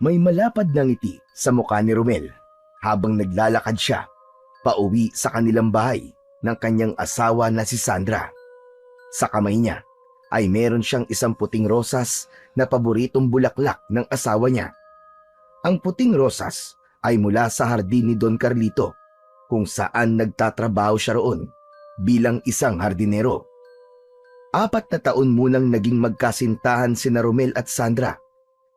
May malapad na ngiti sa mukha ni Romel habang naglalakad siya pauwi sa kanilang bahay ng kanyang asawa na si Sandra. Sa kamay niya ay meron siyang isang puting rosas na paboritong bulaklak ng asawa niya. Ang puting rosas ay mula sa hardin ni Don Carlito kung saan nagtatrabaho siya roon bilang isang hardinero. 4 na taon munang naging magkasintahan sina Romel at Sandra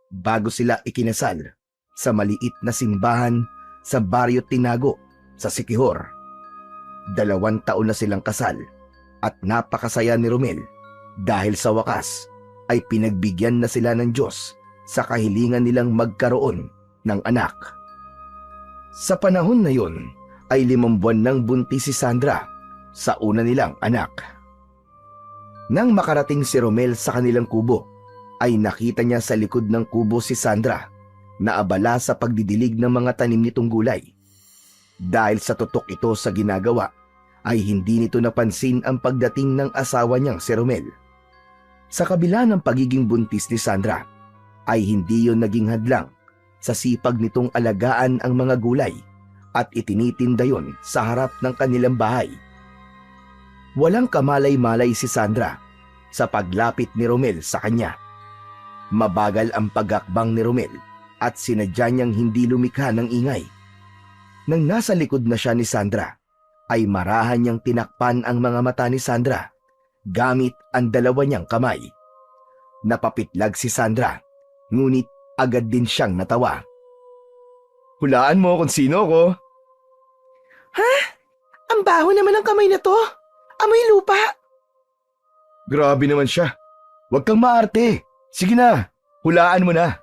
bago sila ikinasal sa maliit na simbahan sa Barrio Tinago sa Siquijor. 2 taon na silang kasal at napakasaya ni Romel dahil sa wakas ay pinagbigyan na sila ng Diyos sa kahilingan nilang magkaroon ng anak. Sa panahon na yon ay 5 buwan nang buntis si Sandra sa una nilang anak. Nang makarating si Romel sa kanilang kubo, ay nakita niya sa likod ng kubo si Sandra na abala sa pagdidilig ng mga tanim nitong gulay. Dahil sa tutok ito sa ginagawa, ay hindi nito napansin ang pagdating ng asawa niyang si Romel. Sa kabila ng pagiging buntis ni Sandra, ay hindi yon naging hadlang sa sipag nitong alagaan ang mga gulay at itinitinda yon sa harap ng kanilang bahay. Walang kamalay-malay si Sandra sa paglapit ni Romel sa kanya. Mabagal ang pagakbang ni Romel at sinadya niyang hindi lumikha ng ingay. Nang nasa likod na siya ni Sandra, ay marahan niyang tinakpan ang mga mata ni Sandra gamit ang 2 niyang kamay. Napapitlag si Sandra, ngunit agad din siyang natawa. "Hulaan mo kung sino ko." Ha? Ang baho naman ng kamay na to. Amoy lupa. Grabe naman siya. Huwag kang maarte. Sige na, hulaan mo na.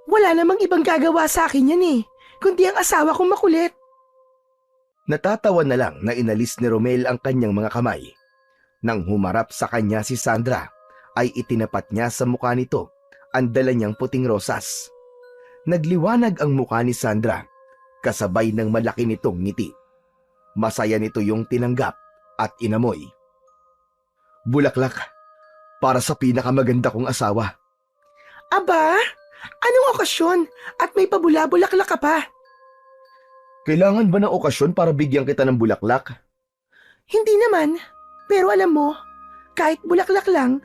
Wala namang ibang gagawa sa akin yan kundi ang asawa kong makulit. Natatawa na lang na inalis ni Romel ang kanyang mga kamay. Nang humarap sa kanya si Sandra, ay itinapat niya sa mukha nito ang dala niyang puting rosas. Nagliwanag ang mukha ni Sandra, kasabay ng malaki nitong ngiti. Masaya nito yung tinanggap at inamoy. "Bulaklak, para sa pinakamaganda kong asawa." Aba, anong okasyon at may pabula-bulaklak ka pa? Kailangan ba ng okasyon para bigyan kita ng bulaklak? Hindi naman, pero alam mo, kahit bulaklak lang,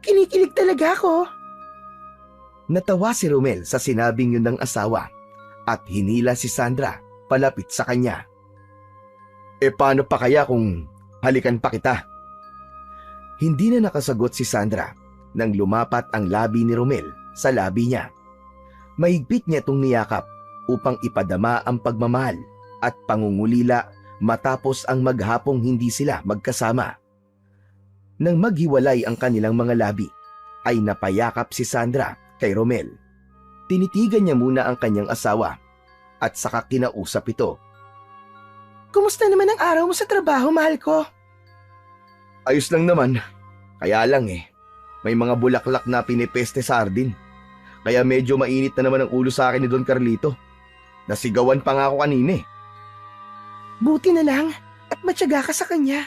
kinikilig talaga ako. Natawa si Romel sa sinabing yun ng asawa at hinila si Sandra palapit sa kanya. Paano pa kaya kung halikan pa kita? Hindi na nakasagot si Sandra nang lumapat ang labi ni Romel sa labi niya. Mahigpit niya itong niyakap upang ipadama ang pagmamahal at pangungulila matapos ang maghapong hindi sila magkasama. Nang maghiwalay ang kanilang mga labi, ay napayakap si Sandra kay Romel. Tinitigan niya muna ang kanyang asawa at saka kinausap ito. Kumusta naman ang araw mo sa trabaho, mahal ko? Ayos lang naman. Kaya lang may mga bulaklak na pinipeste sa hardin. Kaya medyo mainit na naman ang ulo sa akin ni Don Carlito. Nasigawan pa nga ako kanina Buti na lang at matyaga ka sa kanya.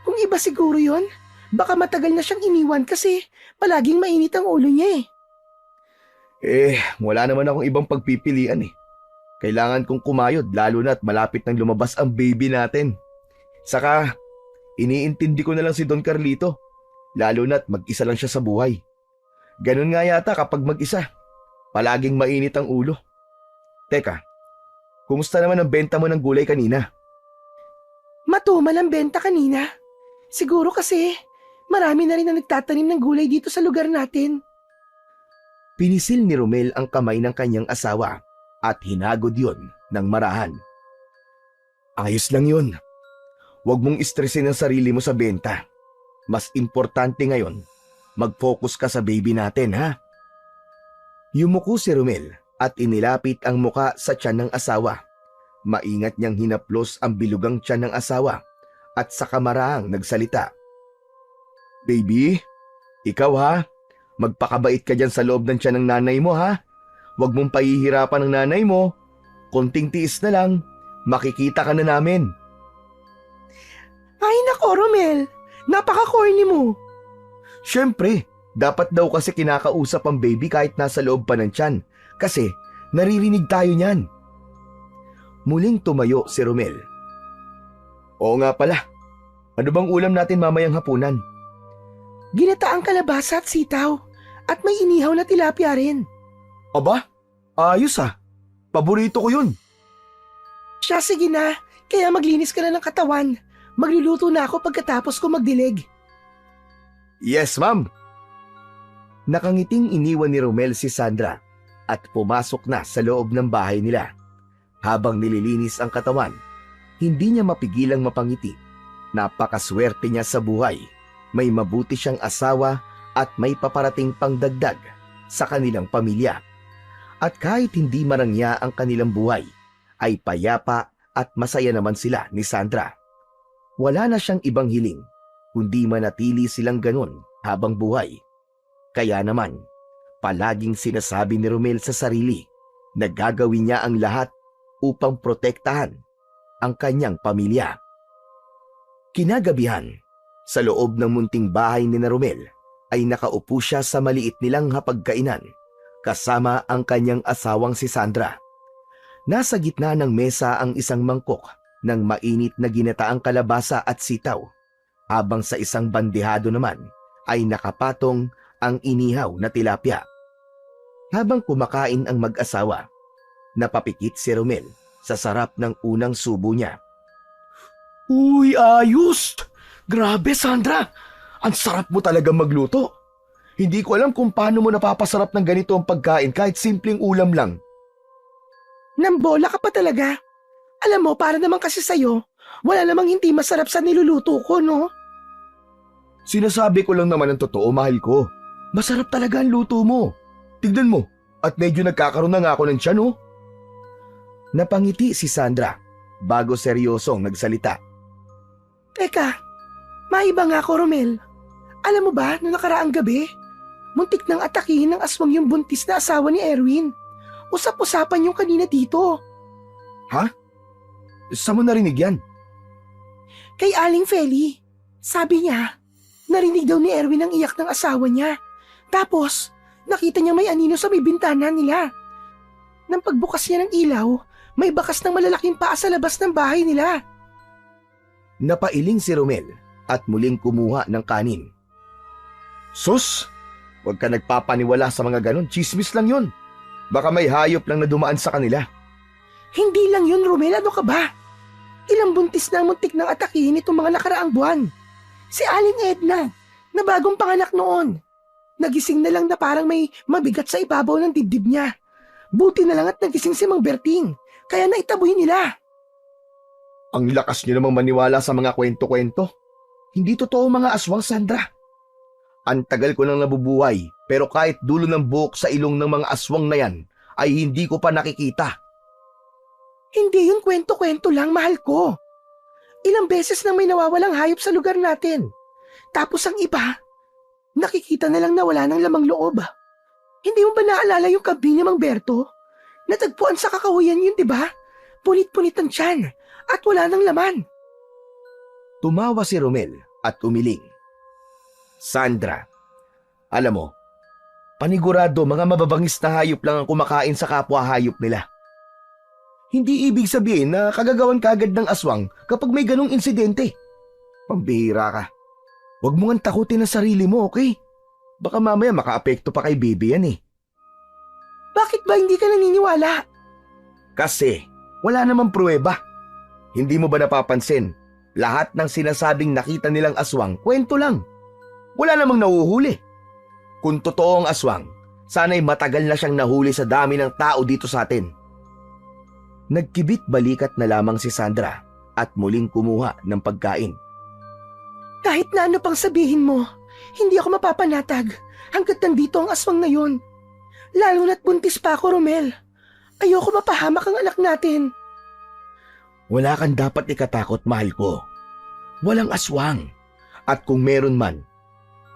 Kung iba siguro yon, baka matagal na siyang iniwan kasi palaging mainit ang ulo niya Wala naman akong ibang pagpipilian Kailangan kong kumayod lalo na't malapit nang lumabas ang baby natin. Saka, iniintindi ko na lang si Don Carlito, lalo na't mag-isa lang siya sa buhay. Ganun nga yata kapag mag-isa, palaging mainit ang ulo. Teka, kumusta naman ang benta mo ng gulay kanina? Matumal ang benta kanina. Siguro kasi marami na rin ang nagtatanim ng gulay dito sa lugar natin. Pinisil ni Romel ang kamay ng kanyang asawa at hinagod yon ng marahan. Ayos lang yun. Huwag mong istresin ang sarili mo sa benta. Mas importante ngayon, mag-focus ka sa baby natin, ha? Yumuko si Romel at inilapit ang muka sa tiyan ng asawa. Maingat niyang hinaplos ang bilugang tiyan ng asawa at sa kamaraang nagsalita. Baby, ikaw ha? Magpakabait ka dyan sa loob ng tiyan ng nanay mo, ha? Huwag mong pahihirapan ng nanay mo. Konting tiis na lang, makikita ka na namin. Ay nako, Romel. Napaka-corny mo. Siyempre, dapat daw kasi kinakausap ang baby kahit nasa loob pa ng tiyan. kasi naririnig tayo niyan. Muling tumayo si Romel. Oo nga pala. Ano bang ulam natin mamayang hapunan? Ginataang kalabasa at sitaw at may inihaw na tilapia rin. Aba, ayos ah. Paborito ko yun. Siya, sige na. Kaya maglinis ka na ng katawan. Magluluto na ako pagkatapos ko magdilig. Yes, ma'am. Nakangiting iniwan ni Romel si Sandra at pumasok na sa loob ng bahay nila. Habang nililinis ang katawan, hindi niya mapigilang mapangiti. Napakaswerte niya sa buhay. May mabuti siyang asawa at may paparating pang dagdag sa kanilang pamilya. At kahit hindi marangya ang kanilang buhay, ay payapa at masaya naman sila ni Sandra. Wala na siyang ibang hiling, kundi manatili silang ganun habang buhay. Kaya naman, palaging sinasabi ni Romel sa sarili na gagawin niya ang lahat upang protektahan ang kanyang pamilya. Kinagabihan, sa loob ng munting bahay ni Romel ay nakaupo siya sa maliit nilang hapagkainan kasama ang kanyang asawang si Sandra. Nasa gitna ng mesa ang isang mangkok ng mainit na ginataang kalabasa at sitaw, habang sa isang bandehado naman ay nakapatong ang inihaw na tilapia. Habang kumakain ang mag-asawa, napapikit si Romel sa sarap ng unang subo niya. Uy, ayos! Grabe, Sandra! Ang sarap mo talaga magluto. Hindi ko alam kung paano mo napapasarap ng ganito ang pagkain kahit simpleng ulam lang. Nambola ka pa talaga. Alam mo, para naman kasi sa'yo, wala namang hindi masarap sa niluluto ko, no? Sinasabi ko lang naman ang totoo, mahal ko. Masarap talaga ang luto mo. Tignan mo, at medyo nagkakaroon na nga ako ng tiyan, oh. Napangiti si Sandra bago seryosong nagsalita. Teka, maiba nga ako, Romel. Alam mo ba, noong nakaraang gabi, muntik nang atakihin ng aswang yung buntis na asawa ni Erwin. Usap-usapan yung kanina dito. Ha? Saan mo narinig yan? Kay Aling Feli. Sabi niya, narinig daw ni Erwin ang iyak ng asawa niya. Tapos, nakita niya may anino sa may bintana nila. Nang pagbukas niya ng ilaw, may bakas ng malalaking paa sa labas ng bahay nila. Napailing si Romel at muling kumuha ng kanin. Sus! Huwag ka nagpapaniwala sa mga ganon, chismis lang yun. Baka may hayop lang na dumaan sa kanila. Hindi lang yun, Romel, ano ka ba? Ilang buntis na muntik ng atakihin itong mga nakaraang buwan. Si Aling Edna, na bagong panganak noon. Nagising na lang na parang may mabigat sa ibabaw ng dibdib niya. Buti na lang at nagising si Mang Berting, kaya naitaboy nila. Ang lakas niyo namang maniwala sa mga kwento-kwento. Hindi totoo mga aswang, Sandra. Ang tagal ko nang nabubuhay, pero kahit dulo ng buhok sa ilong ng mga aswang na yan, ay hindi ko pa nakikita. Hindi yun kwento-kwento lang, mahal ko. Ilang beses nang may nawawalang hayop sa lugar natin. Tapos ang iba, nakikita na lang na wala ng lamang loob. Hindi mo ba naalala yung kambing ni Mang Berto? Natagpuan sa kakahuyan yun, di ba? Punit-punit ang tiyan at wala ng laman. Tumawa si Romel at umiling. Sandra, alam mo, panigurado mga mababangis na hayop lang ang kumakain sa kapwa hayop nila. Hindi ibig sabihin na kagagawan kagad ng aswang kapag may ganong insidente. Pambihira ka. Huwag mo nga takutin ang sarili mo, okay? Baka mamaya makaapekto pa kay baby yan eh. Bakit ba hindi ka naniniwala? Kasi wala namang pruweba. Hindi mo ba napapansin? Lahat ng sinasabing nakita nilang aswang, kwento lang. Wala namang nahuhuli. Kung totoo ang aswang, sana'y matagal na siyang nahuli sa dami ng tao dito sa atin. Nagkibit balikat na lamang si Sandra at muling kumuha ng pagkain. Kahit na ano pang sabihin mo, hindi ako mapapanatag hanggat nandito ang aswang na yon. Lalo na't buntis pa ako, Romel. Ayoko mapahamak ang anak natin. Wala kang dapat ikatakot, mahal ko. Walang aswang. At kung meron man,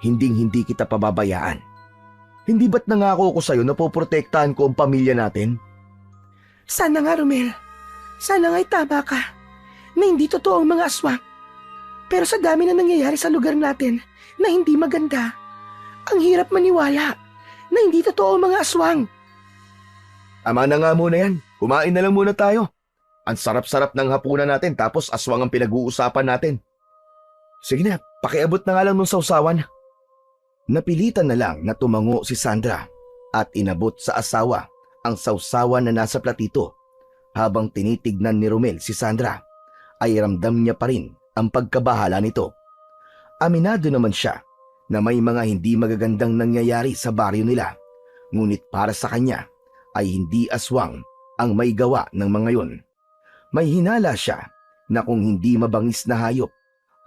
hinding-hindi kita pababayaan. Hindi ba't nangako ko sa'yo na poprotektahan ko ang pamilya natin? Sana nga, Romel. Sana nga'y tama ka na hindi totoo ang mga aswang. Pero sa dami na nangyayari sa lugar natin na hindi maganda, ang hirap maniwala na hindi totoo ang mga aswang. Tama na nga muna yan. Kumain na lang muna tayo. Ang sarap-sarap ng hapunan natin tapos aswang ang pinag-uusapan natin. Sige na, pakiabot na nga lang nung sausawan. Napilitan na lang na tumango si Sandra at inabot sa asawa ang sausawan na nasa platito. Habang tinitignan ni Romel si Sandra, ay ramdam niya pa rin ang pagkabahala nito. Aminado naman siya na may mga hindi magagandang nangyayari sa baryo nila, ngunit para sa kanya ay hindi aswang ang may gawa ng mga yon. May hinala siya na kung hindi mabangis na hayop,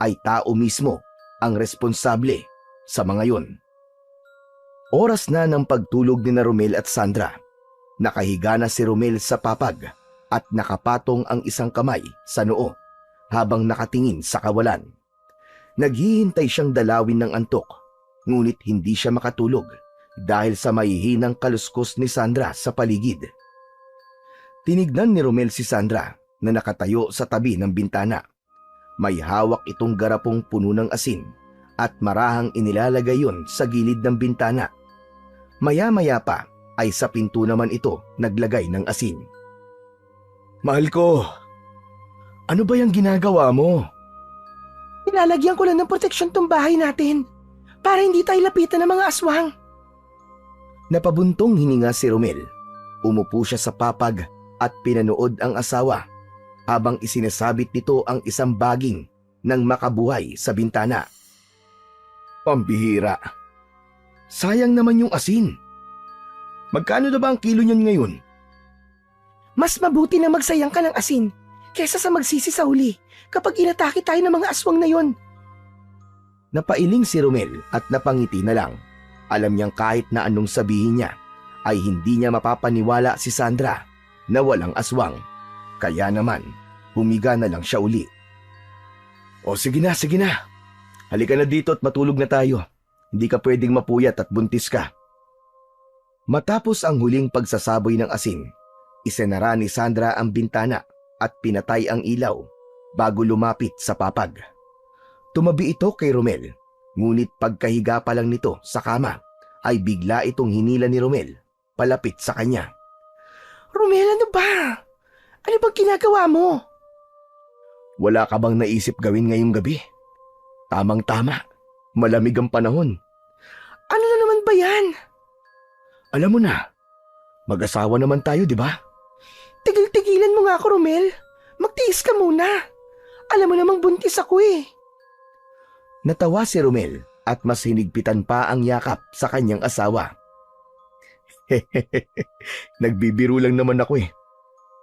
ay tao mismo ang responsable sa mga yon. Oras na ng pagtulog ni na Romel at Sandra. Nakahiga na si Romel sa papag at nakapatong ang isang kamay sa noo habang nakatingin sa kawalan. Naghihintay siyang dalawin ng antok, ngunit hindi siya makatulog dahil sa mahihinang kaluskos ni Sandra sa paligid. Tinignan ni Romel si Sandra na nakatayo sa tabi ng bintana. May hawak itong garapong puno ng asin at marahang inilalagay yon sa gilid ng bintana. Maya-maya pa ay sa pinto naman ito naglagay ng asin. Mahal ko, ano ba yung ginagawa mo? Nilalagyan ko lang ng proteksyon tong bahay natin para hindi tayo lapitan ng mga aswang. Napabuntong hininga si Romel. Umupo siya sa papag at pinanood ang asawa habang isinasabit nito ang isang baging ng makabuhay sa bintana. Pambihira. Sayang naman yung asin. Magkano na ba ang kilo niyan ngayon? Mas mabuti na magsayang ka ng asin kesa sa magsisi sa huli kapag inatake tayo ng mga aswang na yon. Napailing si Romel at napangiti na lang. Alam niyang kahit na anong sabihin niya, ay hindi niya mapapaniwala si Sandra na walang aswang. Kaya naman, humiga na lang siya uli. O sige na, sige na. Halika na dito at matulog na tayo. Hindi ka pwedeng mapuyat at buntis ka. Matapos ang huling pagsasaboy ng asin, isinara ni Sandra ang bintana at pinatay ang ilaw bago lumapit sa papag. Tumabi ito kay Romel, ngunit pagkahiga pa lang nito sa kama ay bigla itong hinila ni Romel palapit sa kanya. Romel, ano ba? Ano bang ginagawa mo? Wala ka bang naisip gawin ngayong gabi? Tamang-tama, malamig ang panahon. Ano na naman ba yan? Alam mo na, mag-asawa naman tayo, di ba? Tigil-tigilan mo nga ako, Romel. Magtiis ka muna. Alam mo namang buntis ako eh. Natawa si Romel at mas hinigpitan pa ang yakap sa kanyang asawa. Nagbibiro lang naman ako eh.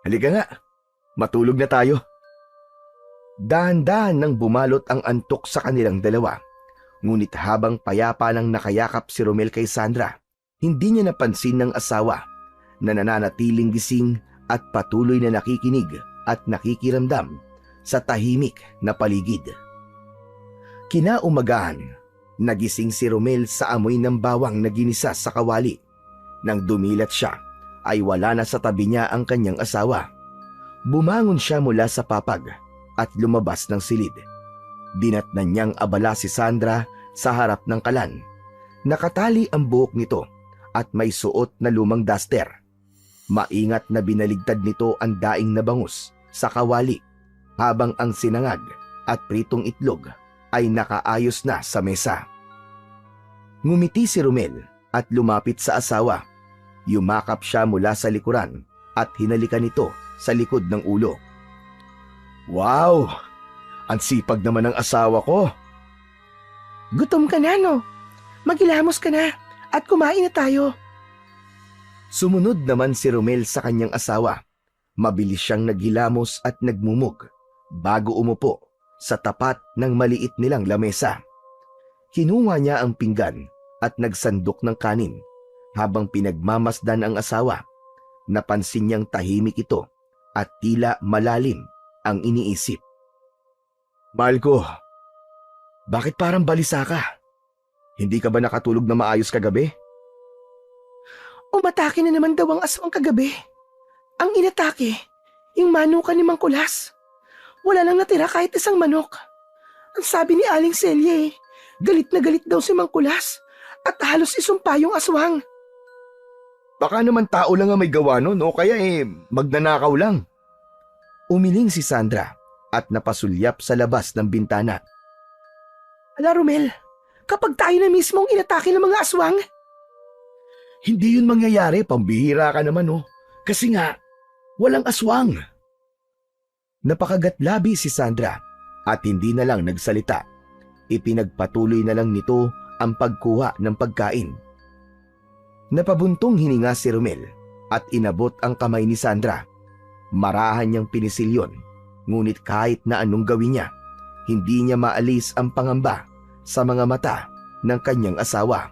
Halika nga, matulog na tayo. Dahan-dahan nang bumalot ang antok sa kanilang dalawa. Ngunit habang payapa nang nakayakap si Romel kay Sandra, hindi niya napansin ng asawa na nananatiling gising at patuloy na nakikinig at nakikiramdam sa tahimik na paligid. Kinaumagahan, nagising si Romel sa amoy ng bawang na ginisa sa kawali. Nang dumilat siya, ay wala na sa tabi niya ang kanyang asawa. Bumangon siya mula sa papag at lumabas ng silid. Dinatnan niyang abala si Sandra sa harap ng kalan. Nakatali ang buhok nito at may suot na lumang duster. Maingat na binaligtad nito ang daing na bangus sa kawali habang ang sinangag at pritong itlog ay nakaayos na sa mesa. Ngumiti si Romel at lumapit sa asawa. Yumakap siya mula sa likuran at hinalikan ito sa likod ng ulo. Wow! Ang sipag naman ng asawa ko. Gutom ka na, no? Maghilamos ka na at kumain na tayo. Sumunod naman si Romel sa kanyang asawa. Mabilis siyang naghilamos at nagmumug bago umupo sa tapat ng maliit nilang lamesa. Kinuha niya ang pinggan at nagsandok ng kanin habang pinagmamasdan ang asawa. Napansin niyang tahimik ito at tila malalim ang iniisip. Mahal ko, bakit parang balisa ka? Hindi ka ba nakatulog na maayos kagabi? Umatake na naman daw ang aswang kagabi. Ang inatake, yung manukan ni Mang Kulas. Wala lang natira kahit isang manok. Ang sabi ni Aling Celia galit na galit daw si Mang Kulas at halos isumpa yung aswang. Baka naman tao lang ang may gawa nun o kaya magnanakaw lang. Umiling si Sandra at napasulyap sa labas ng bintana. Ala Romel, kapag tayo na mismo ang inatake ng mga aswang, Hindi yun mangyayari, pambihira ka naman Kasi nga, walang aswang. Napakagatlabi si Sandra at hindi na lang nagsalita. Ipinagpatuloy na lang nito ang pagkuha ng pagkain. Napabuntong hininga si Romel at inabot ang kamay ni Sandra. Marahan niyang pinisil yun, ngunit kahit na anong gawin niya, hindi niya maalis ang pangamba sa mga mata ng kanyang asawa.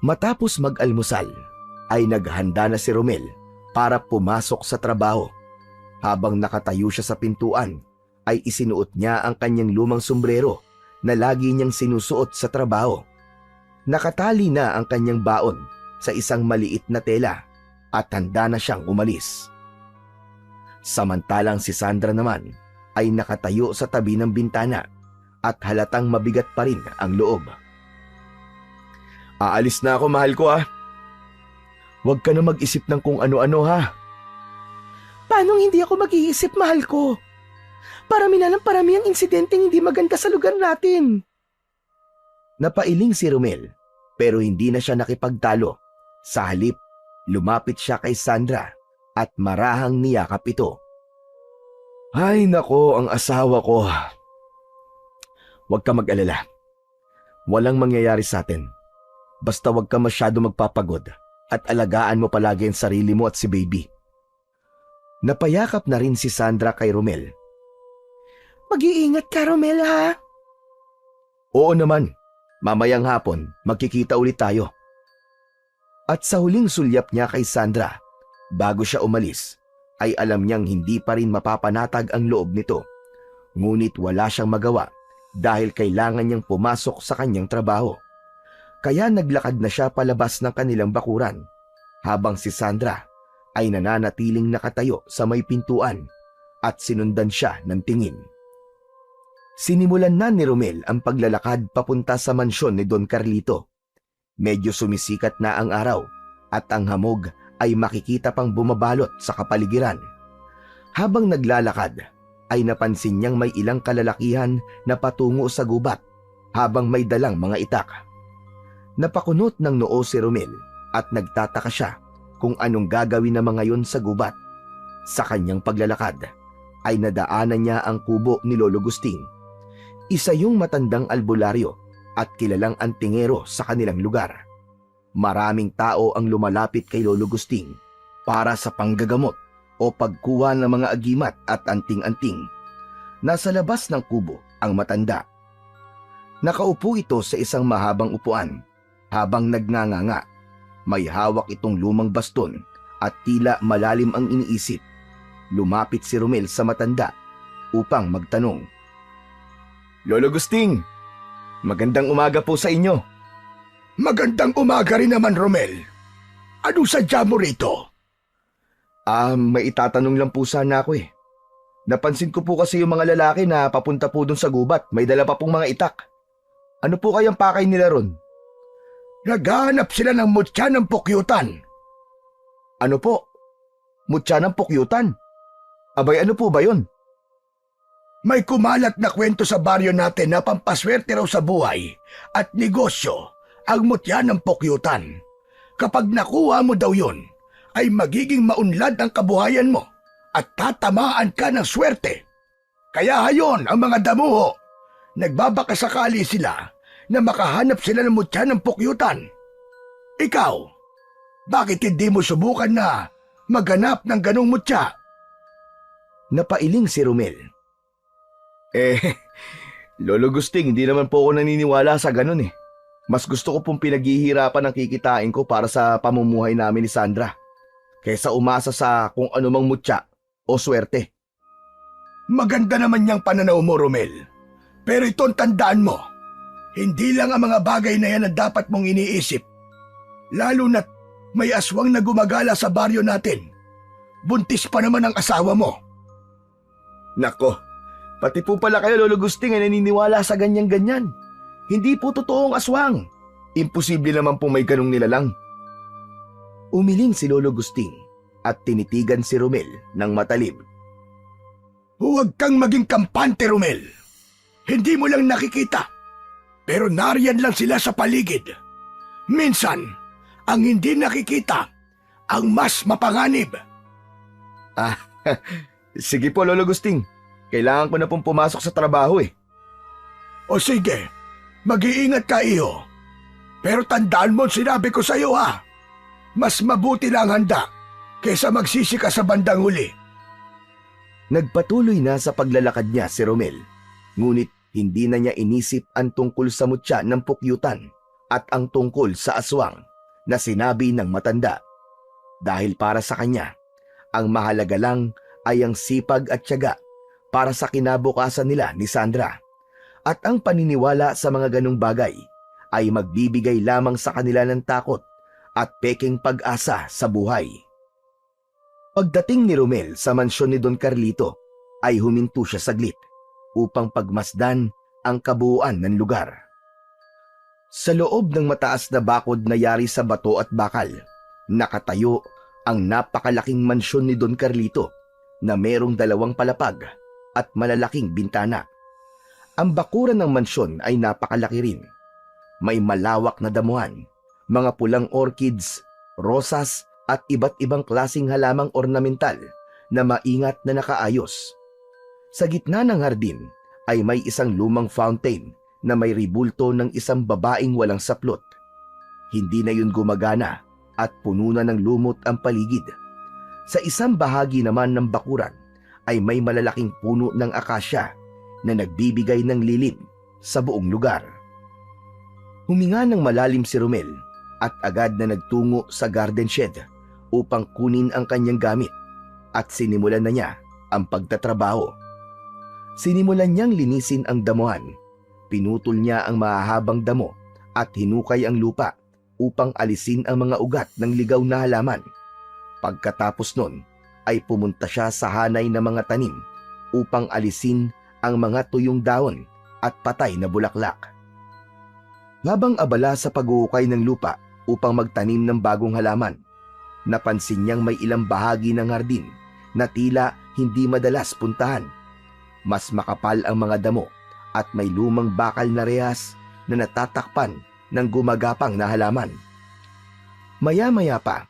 Matapos mag-almusal, ay naghanda na si Romel para pumasok sa trabaho. Habang nakatayo siya sa pintuan, ay isinuot niya ang kanyang lumang sombrero na lagi niyang sinusuot sa trabaho. Nakatali na ang kanyang baon sa isang maliit na tela at handa na siyang umalis. Samantalang si Sandra naman ay nakatayo sa tabi ng bintana at halatang mabigat pa rin ang loob. Aalis na ako, mahal ko Huwag ka na mag-isip ng kung ano-ano paanong hindi ako mag-iisip, mahal ko? Parami na ng parami ang insidenteng hindi maganda sa lugar natin. Napailing si Romel pero hindi na siya nakipagtalo. Sa halip, lumapit siya kay Sandra at marahang niyakap ito. Ay nako, ang asawa ko. Huwag ka mag-alala. Walang mangyayari sa atin. Basta huwag ka masyado magpapagod at alagaan mo palagi ang sarili mo at si baby. Napayakap na rin si Sandra kay Romel. Mag-iingat ka, Romel, ha? Oo naman. Mamayang hapon, magkikita ulit tayo. At sa huling sulyap niya kay Sandra, bago siya umalis, ay alam niyang hindi pa rin mapapanatag ang loob nito. Ngunit wala siyang magawa dahil kailangan niyang pumasok sa kanyang trabaho. Kaya naglakad na siya palabas ng kanilang bakuran, habang si Sandra ay nananatiling nakatayo sa may pintuan at sinundan siya ng tingin. Sinimulan na ni Romel ang paglalakad papunta sa mansyon ni Don Carlito. Medyo sumisikat na ang araw at ang hamog ay makikita pang bumabalot sa kapaligiran. Habang naglalakad, ay napansin niyang may ilang kalalakihan na patungo sa gubat habang may dalang mga itak. Napakunot ng noo si Romel at nagtataka siya kung anong gagawin ng mga yon sa gubat. Sa kanyang paglalakad, ay nadaanan niya ang kubo ni Lolo Gusting. Isa yung matandang albularyo at kilalang antingero sa kanilang lugar. Maraming tao ang lumalapit kay Lolo Gusting para sa panggagamot o pagkuha ng mga agimat at anting-anting. Nasa labas ng kubo ang matanda. Nakaupo ito sa isang mahabang upuan habang nagngananga. May hawak itong lumang baston at tila malalim ang iniisip. Lumapit si Romel sa matanda upang magtanong. Lolo Gusting, magandang umaga po sa inyo. Magandang umaga rin naman, Romel. Anong sadya mo rito? May itatanong lang po sana ako Napansin ko po kasi yung mga lalaki na papunta po dun sa gubat. May dala pa pong mga itak. Ano po kayang pakay nila ron? Naghahanap sila ng mutya ng pukyutan. Ano po? Mutya ng pukyutan? Abay, ano po ba yun? May kumalat na kwento sa baryo natin na pampaswerte raw sa buhay at negosyo ang mutya ng pukyutan. Kapag nakuha mo daw yun, ay magiging maunlad ang kabuhayan mo at tatamaan ka ng swerte. Kaya hayon ang mga damuho, nagbabakasakali sila na makahanap sila ng mutya ng pukyutan. Ikaw, bakit hindi mo subukan na maghanap ng ganong mutya? Napailing si Romel. Lolo Gusting, hindi naman po ako naniniwala sa ganun Mas gusto ko pong pinaghihirapan ang kikitain ko para sa pamumuhay namin ni Sandra, kaysa umasa sa kung anumang mutya o swerte. Maganda naman niyang pananaw mo, Romel. Pero ito'ng tandaan mo, hindi lang ang mga bagay na yan ang dapat mong iniisip. Lalo na't may aswang na gumagala sa baryo natin. Buntis pa naman ang asawa mo. Nako, pati po pala kayo, Lolo Gusting, ay naniniwala sa ganyan-ganyan. Hindi po totoong aswang. Imposible naman po may ganong nilalang. Umiling si Lolo Gusting at tinitigan si Romel ng matalim. Huwag kang maging kampante, Romel. Hindi mo lang nakikita. Pero nariyan lang sila sa paligid. Minsan, ang hindi nakikita, ang mas mapanganib. Sige po, Lolo Gusting. Kailangan ko na pong pumasok sa trabaho eh. O sige, mag-iingat ka, iho. Pero tandaan mo ang sinabi ko sa iyo, ha? Mas mabuti lang handa kaysa magsisi ka sa bandang huli. Nagpatuloy na sa paglalakad niya si Romel. Ngunit hindi na niya inisip ang tungkol sa mutya ng pukyutan at ang tungkol sa aswang na sinabi ng matanda. Dahil para sa kanya, ang mahalaga lang ay ang sipag at tiyaga para sa kinabukasan nila ni Sandra. At ang paniniwala sa mga ganong bagay ay magbibigay lamang sa kanila ng takot at peking pag-asa sa buhay. Pagdating ni Romel sa mansyon ni Don Carlito ay huminto siya saglit upang pagmasdan ang kabuuan ng lugar. Sa loob ng mataas na bakod na yari sa bato at bakal, nakatayo ang napakalaking mansyon ni Don Carlito na merong 2 palapag at malalaking bintana. Ang bakuran ng mansyon ay napakalaki rin. May malawak na damuhan, mga pulang orchids, rosas at iba't ibang klasing halamang ornamental na maingat na nakaayos. Sa gitna ng hardin ay may isang lumang fountain na may ribulto ng isang babaeng walang saplot. Hindi na yun gumagana at puno na ng lumot ang paligid. Sa isang bahagi naman ng bakuran ay may malalaking puno ng akasya na nagbibigay ng lilim sa buong lugar. Huminga ng malalim si Romel at agad na nagtungo sa garden shed upang kunin ang kanyang gamit at sinimulan na niya ang pagtatrabaho. Sinimulan niyang linisin ang damuhan, pinutol niya ang mahahabang damo at hinukay ang lupa upang alisin ang mga ugat ng ligaw na halaman. Pagkatapos nun ay pumunta siya sa hanay ng mga tanim upang alisin ang mga tuyong dahon at patay na bulaklak. Habang abala sa pag-uukay ng lupa upang magtanim ng bagong halaman, napansin niyang may ilang bahagi ng hardin na tila hindi madalas puntahan. Mas makapal ang mga damo at may lumang bakal na rehas na natatakpan ng gumagapang na halaman. Maya-maya pa,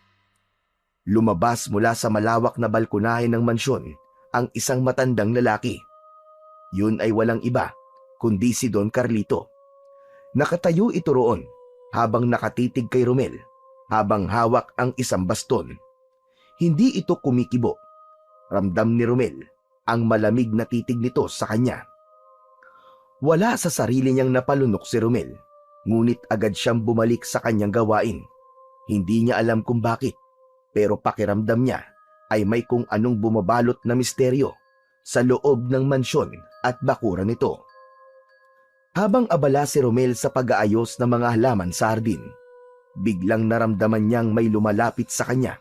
lumabas mula sa malawak na balkonahe ng mansyon ang isang matandang lalaki. Yun ay walang iba kundi si Don Carlito. Nakatayo ito roon habang nakatitig kay Romel habang hawak ang isang baston. Hindi ito kumikibo. Ramdam ni Romel ang malamig na titig nito sa kanya. Wala sa sarili niyang napalunok si Romel, ngunit agad siyang bumalik sa kanyang gawain. Hindi niya alam kung bakit, pero pakiramdam niya ay may kung anong bumabalot na misteryo sa loob ng mansyon at bakuran nito. Habang abala si Romel sa pag-aayos ng mga halaman sa hardin, biglang naramdaman niyang may lumalapit sa kanya.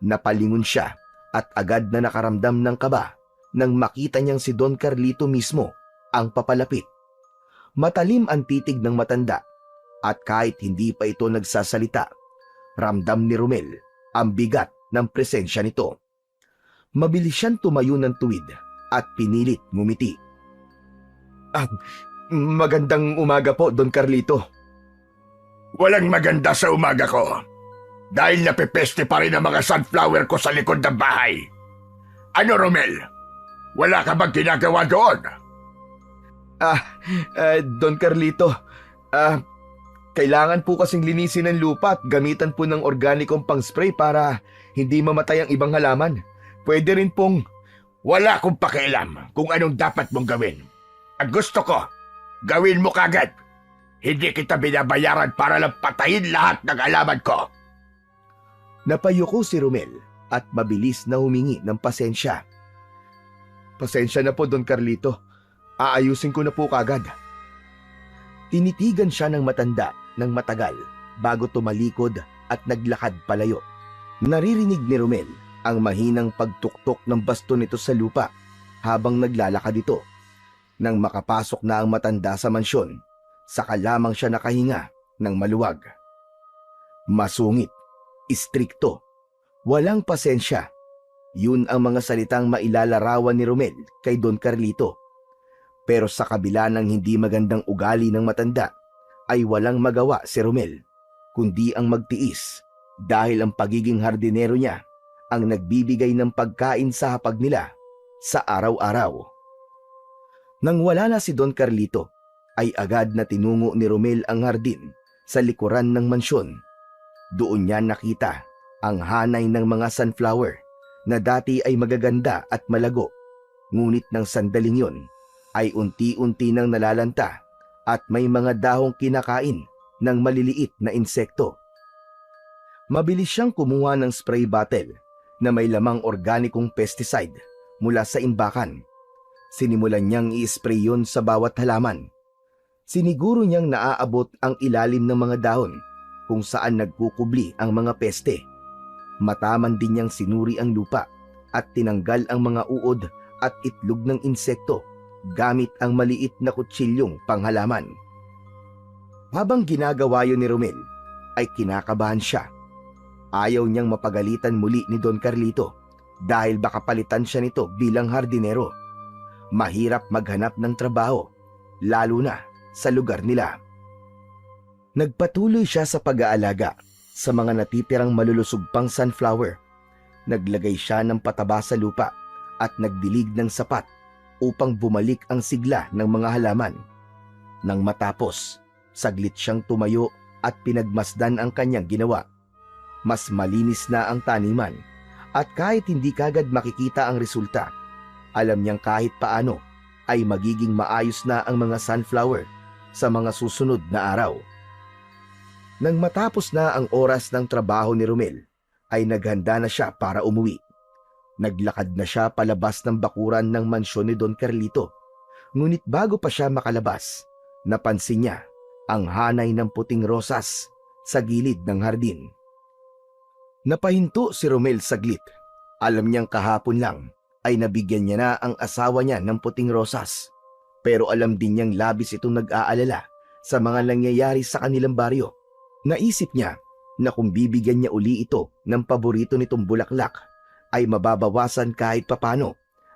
Napalingon siya at agad na nakaramdam ng kaba nang makita niyang si Don Carlito mismo ang papalapit. Matalim ang titig ng matanda at kahit hindi pa ito nagsasalita, ramdam ni Romel ang bigat ng presensya nito. Mabilis siyang tumayo ng tuwid at pinilit ngumiti. Magandang umaga po, Don Carlito. Walang maganda sa umaga ko. Dahil napipeste pa rin ang mga sunflower ko sa likod ng bahay. Ano, Romel? Wala ka bang ginagawa doon? Don Carlito, kailangan po kasing linisin ang lupa at gamitan po ng organikong pang-spray para hindi mamatay ang ibang halaman. Pwede rin pong... Wala akong pakialam kung anong dapat mong gawin. Ang gusto ko, gawin mo kagad. Hindi kita binabayaran para lang patayin lahat ng halaman ko. Napayuko si Romel at mabilis na humingi ng pasensya. Pasensya na po, Don Carlito. Aayusin ko na po kagad. Tinitigan siya ng matanda ng matagal bago tumalikod at naglakad palayo. Naririnig ni Romel ang mahinang pagtuktok ng baston nito sa lupa habang naglalakad ito. Nang makapasok na ang matanda sa mansyon, saka lamang siya nakahinga ng maluwag. Masungit istrikto, walang pasensya. Yun ang mga salitang mailalarawan ni Romel kay Don Carlito. Pero sa kabila ng hindi magandang ugali ng matanda, ay walang magawa si Romel, kundi ang magtiis dahil ang pagiging hardinero niya ang nagbibigay ng pagkain sa hapag nila sa araw-araw. Nang wala na si Don Carlito, ay agad na tinungo ni Romel ang hardin sa likuran ng mansyon. Doon niya nakita ang hanay ng mga sunflower na dati ay magaganda at malago, ngunit ng sandaling yon ay unti-unti nang nalalanta at may mga dahong kinakain ng maliliit na insekto. Mabilis siyang kumuha ng spray bottle na may lamang organikong pesticide mula sa imbakan. Sinimulan niyang i-spray yun sa bawat halaman. Siniguro niyang naaabot ang ilalim ng mga dahon kung saan nagkukubli ang mga peste. Mataman din niyang sinuri ang lupa at tinanggal ang mga uod at itlog ng insekto gamit ang maliit na kutsilyong panghalaman. Habang ginagawa yun ni Romel, ay kinakabahan siya. Ayaw niyang mapagalitan muli ni Don Carlito dahil baka palitan siya nito bilang hardinero. Mahirap maghanap ng trabaho, lalo na sa lugar nila. Nagpatuloy siya sa pag-aalaga sa mga natitirang malulusog pang sunflower. Naglagay siya ng pataba sa lupa at nagdilig ng sapat upang bumalik ang sigla ng mga halaman. Nang matapos, saglit siyang tumayo at pinagmasdan ang kanyang ginawa. Mas malinis na ang taniman at kahit hindi kagad makikita ang resulta, alam niyang kahit paano ay magiging maayos na ang mga sunflower sa mga susunod na araw. Nang matapos na ang oras ng trabaho ni Romel, ay naghanda na siya para umuwi. Naglakad na siya palabas ng bakuran ng mansyon ni Don Carlito. Ngunit bago pa siya makalabas, napansin niya ang hanay ng puting rosas sa gilid ng hardin. Napahinto si Romel saglit. Alam niyang kahapon lang ay nabigyan niya na ang asawa niya ng puting rosas. Pero alam din niyang labis itong nag-aalala sa mga nangyayari sa kanilang baryo. Naisip niya na kung bibigyan niya uli ito ng paborito nitong bulaklak, ay mababawasan kahit papano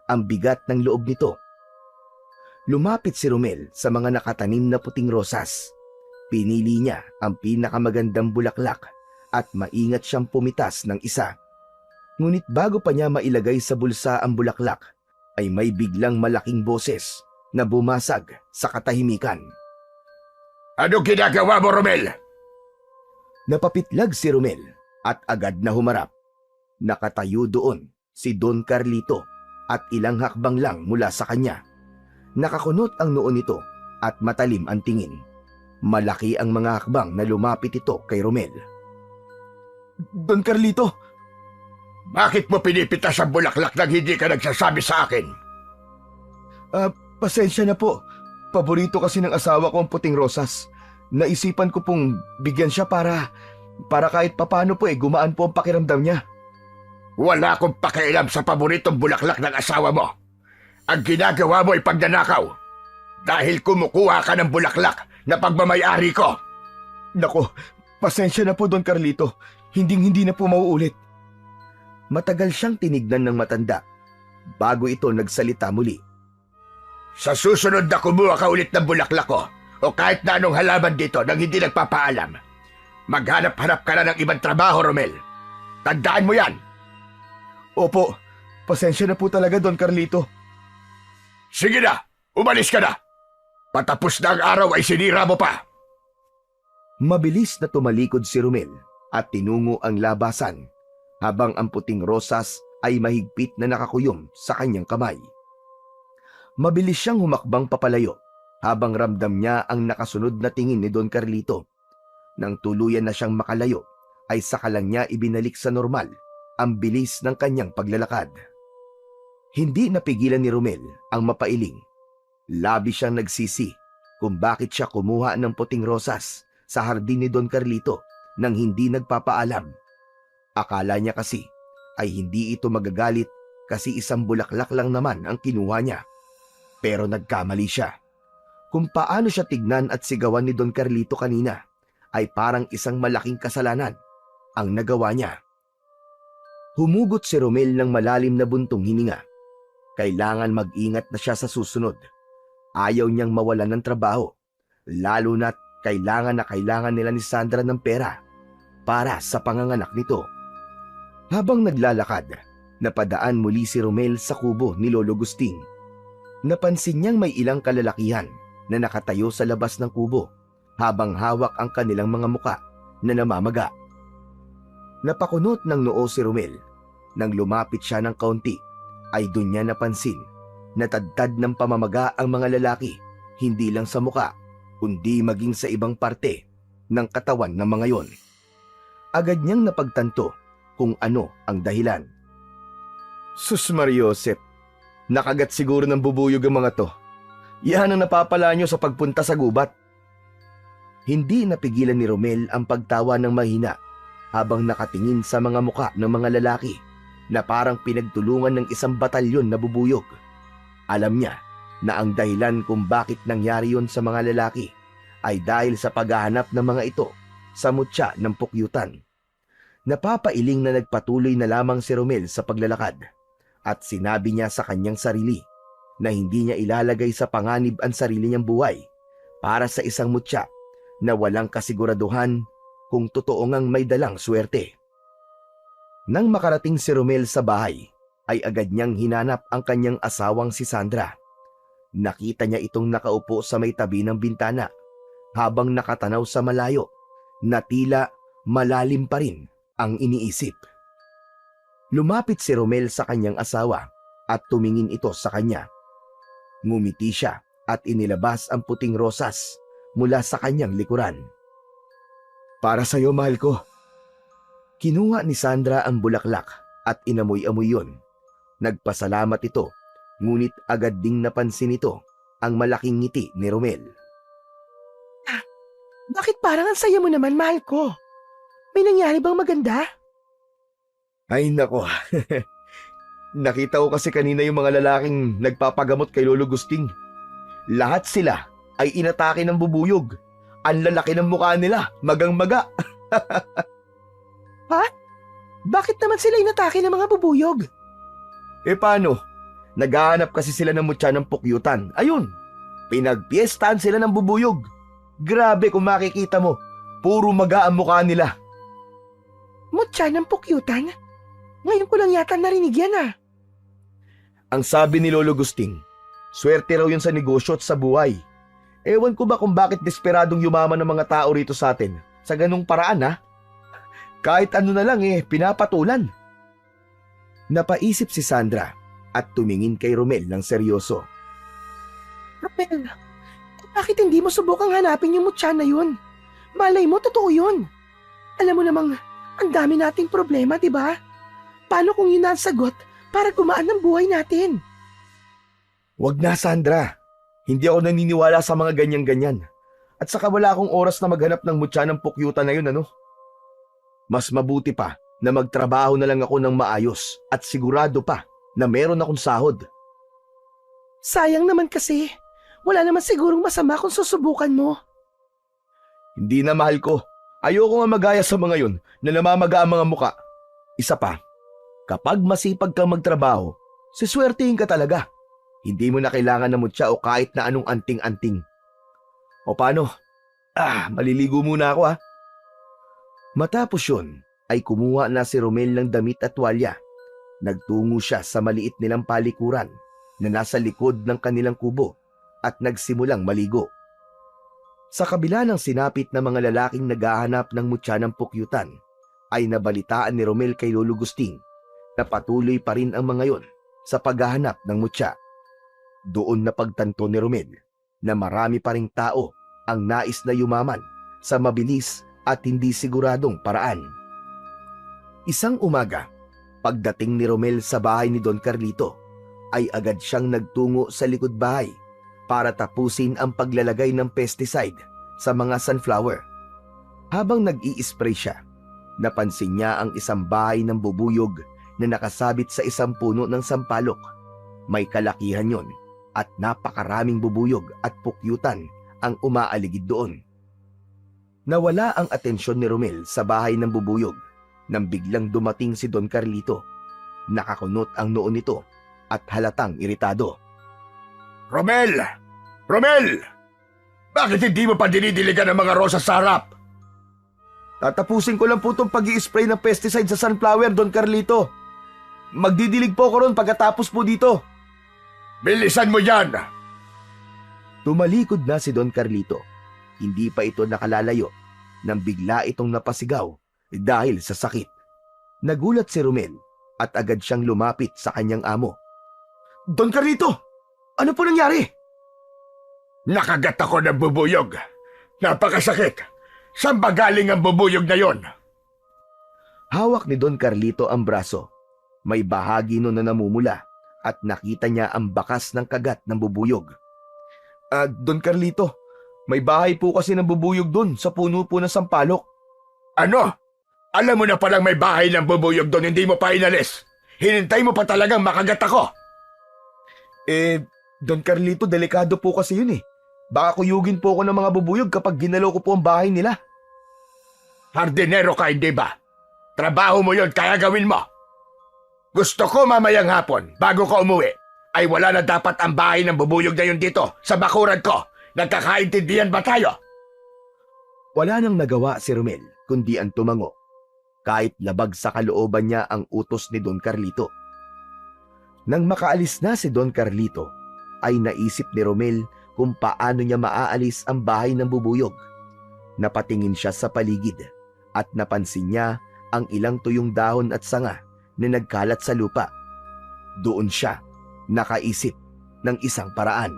ang bigat ng loob nito. Lumapit si Romel sa mga nakatanim na puting rosas. Pinili niya ang pinakamagandang bulaklak at maingat siyang pumitas ng isa. Ngunit bago pa niya mailagay sa bulsa ang bulaklak, ay may biglang malaking boses na bumasag sa katahimikan. Ano ginagawa mo, Romel? Napapitlag si Romel at agad na humarap. Nakatayo doon si Don Carlito at ilang hakbang lang mula sa kanya. Nakakunot ang noo nito at matalim ang tingin. Malaki ang mga hakbang na lumapit ito kay Romel. Don Carlito! Bakit mo pinipitas ang bulaklak nang hindi ka nagsasabi sa akin? Pasensya na po. Paborito kasi ng asawa ko ang puting rosas. Naisipan ko pong bigyan siya para kahit papano po gumaan po ang pakiramdam niya. Wala akong pakialam sa paboritong bulaklak ng asawa mo. Ang ginagawa mo ay pagnanakaw. Dahil kumukuha ka ng bulaklak na pagmamayari ko. Nako, pasensya na po Don Carlito. Hindi na po mauulit. Matagal siyang tinignan ng matanda bago ito nagsalita muli. Sa susunod na kumuha ka ulit ng bulaklak ko o kahit na anong halaman dito nang hindi nagpapaalam, maghanap-hanap ka na ng ibang trabaho, Romel. Tandaan mo yan. Opo, pasensya na po talaga Don Carlito. Sige na, umalis ka na. Patapos na ang araw ay sinira mo pa. Mabilis na tumalikod si Romel at tinungo ang labasan habang ang puting rosas ay mahigpit na nakakuyom sa kanyang kamay. Mabilis siyang humakbang papalayo habang ramdam niya ang nakasunod na tingin ni Don Carlito. Nang tuluyan na siyang makalayo, ay saka lang niya ibinalik sa normal ang bilis ng kanyang paglalakad. Hindi napigilan ni Romel ang mapailing. Labis siyang nagsisi kung bakit siya kumuha ng puting rosas sa hardin ni Don Carlito nang hindi nagpapaalam. Akala niya kasi ay hindi ito magagalit kasi isang bulaklak lang naman ang kinuha niya. Pero nagkamali siya. Kung paano siya tignan at sigawan ni Don Carlito kanina ay parang isang malaking kasalanan. ang nagawa niya. Humugot si Romel ng malalim na buntong hininga. Kailangan mag-ingat na siya sa susunod. Ayaw niyang mawalan ng trabaho, lalo na't kailangan nila ni Sandra ng pera para sa panganganak nito. Habang naglalakad, napadaan muli si Romel sa kubo ni Lolo Gusting. Napansin niyang may ilang kalalakihan na nakatayo sa labas ng kubo habang hawak ang kanilang mga muka na namamaga. Napakunot ng noo si Romel. Nang lumapit siya ng kaunti, ay doon niya napansin na tadtad ng pamamaga ang mga lalaki, hindi lang sa muka, kundi maging sa ibang parte ng katawan ng mga yon. Agad niyang napagtanto kung ano ang dahilan. Sus Mariosep, nakagat siguro ng bubuyog ang mga to. Yan ang napapala nyo sa pagpunta sa gubat. Hindi napigilan ni Romel ang pagtawa ng mahina habang nakatingin sa mga muka ng mga lalaki na parang pinagtulungan ng isang batalyon na bubuyog. Alam niya na ang dahilan kung bakit nangyari yon sa mga lalaki ay dahil sa paghahanap ng mga ito sa mutya ng pukyutan. Napapailing na nagpatuloy na lamang si Romel sa paglalakad at sinabi niya sa kanyang sarili na hindi niya ilalagay sa panganib ang sarili niyang buhay para sa isang mutya na walang kasiguraduhan kung totoo ngang may dalang swerte. Nang makarating si Romel sa bahay, ay agad niyang hinanap ang kanyang asawang si Sandra. Nakita niya itong nakaupo sa may tabi ng bintana habang nakatanaw sa malayo na tila malalim pa rin ang iniisip. Lumapit si Romel sa kanyang asawa at tumingin ito sa kanya. Ngumiti siya at inilabas ang puting rosas mula sa kanyang likuran. Para sa iyo, mahal ko. Kinuha ni Sandra ang bulaklak at inamoy-amoy yon. Nagpasalamat ito, ngunit agad ding napansin ito ang malaking ngiti ni Romel. Bakit parang ang saya mo naman, mahal ko? May nangyari bang maganda? Ay nako, nakita ko kasi kanina yung mga lalaking nagpapagamot kay Lolo Gusting. Lahat sila ay inatake ng bubuyog. Ang lalaki ng mukha nila, magang-maga. Ha? Bakit naman sila inatake ng mga bubuyog? Eh paano? Naghahanap kasi sila ng mutya ng pukyutan. Ayun, pinagpiestahan sila ng bubuyog. Grabe kung makikita mo, puro maga ang mukha nila. Mutya ng pukyutan? Ngayon ko lang yata narinig yan ah. Ang sabi ni Lolo Gusting, swerte raw yun sa negosyo at sa buhay. Ewan ko ba kung bakit desperadong yumaman ng mga tao rito sa atin. Sa ganung paraan ha? Kahit ano na lang pinapatulan. Napaisip si Sandra at tumingin kay Romel ng seryoso. Romel, bakit hindi mo subukang hanapin yung mutya na yun? Malay mo, totoo yun. Alam mo namang, ang dami nating problema, di ba? Paano kung yun ang sagot para gumaan ang buhay natin? Wag na, Sandra. Hindi ako naniniwala sa mga ganyan-ganyan. At saka wala akong oras na maghanap ng mutya ng pukyutan na yun, ano? Mas mabuti pa na magtrabaho na lang ako ng maayos at sigurado pa na meron akong sahod. Sayang naman kasi. Wala naman sigurong masama kung susubukan mo. Hindi na, mahal ko. Ayoko nga magaya sa mga yun na namamaga ang mga muka. Isa pa, kapag masipag kang magtrabaho, siswertehin ka talaga. Hindi mo na kailangan ng mutya o kahit na anong anting-anting. O paano? Maliligo muna ako ha. Matapos yun, ay kumuha na si Romel ng damit at tuwalya. Nagtungo siya sa maliit nilang palikuran na nasa likod ng kanilang kubo at nagsimulang maligo. Sa kabila ng sinapit na mga lalaking naghahanap ng mutya ng pukyutan, ay nabalitaan ni Romel kay Lolo Gusting na patuloy pa rin ang mga yon sa paghahanap ng mutya. Doon na pagtanto ni Romel na marami pa ring tao ang nais na yumaman sa mabilis at hindi siguradong paraan. Isang umaga, pagdating ni Romel sa bahay ni Don Carlito, ay agad siyang nagtungo sa likod bahay para tapusin ang paglalagay ng pesticide sa mga sunflower. Habang nag-i-spray siya, napansin niya ang isang bahay ng bubuyog na nakasabit sa isang puno ng sampalok. May kalakihan yon at napakaraming bubuyog at pukyutan ang umaaligid doon. Nawala ang atensyon ni Romel sa bahay ng bubuyog nang biglang dumating si Don Carlito. Nakakunot ang noo nito at halatang iritado. Romel! Romel! Bakit hindi mo pa dinidiligan ang mga rosas sa harap? Tatapusin ko lang po itong pag-i-spray ng pesticide sa sunflower, Don Carlito. Magdidilig po ko ron pagkatapos po dito. Bilisan mo yan! Tumalikod na si Don Carlito. Hindi pa ito nakalalayo nang bigla itong napasigaw dahil sa sakit. Nagulat si Romel at agad siyang lumapit sa kanyang amo. Don Carlito, ano po nangyari? Nakagat ako ng bubuyog. Napakasakit. Saan ba galing ang bubuyog na yon? Hawak ni Don Carlito ang braso. May bahagi nun na namumula at nakita niya ang bakas ng kagat ng bubuyog. Don Carlito, may bahay po kasi ng bubuyog dun sa puno po ng sampalok. Ano? Alam mo na palang may bahay ng bubuyog doon, hindi mo pa inalis. Hinintay mo pa talagang makagat ako. Don Carlito, delikado po kasi yun eh. Baka kuyugin po ako ng mga bubuyog kapag ginalaw ko po ang bahay nila. Hardinero ka, hindi ba? Trabaho mo yon, kaya gawin mo. Gusto ko mamayang hapon, bago ka umuwi, ay wala na dapat ang bahay ng bubuyog na yun dito, sa bakuran ko. Nagkakaintindihan ba tayo? Wala nang nagawa si Romel, kundi ang tumango. Kahit labag sa kalooban niya ang utos ni Don Carlito. Nang makaalis na si Don Carlito, ay naisip ni Romel kung paano niya maaalis ang bahay ng bubuyog. Napatingin siya sa paligid at napansin niya ang ilang tuyong dahon at sanga na nagkalat sa lupa. Doon siya nakaisip ng isang paraan.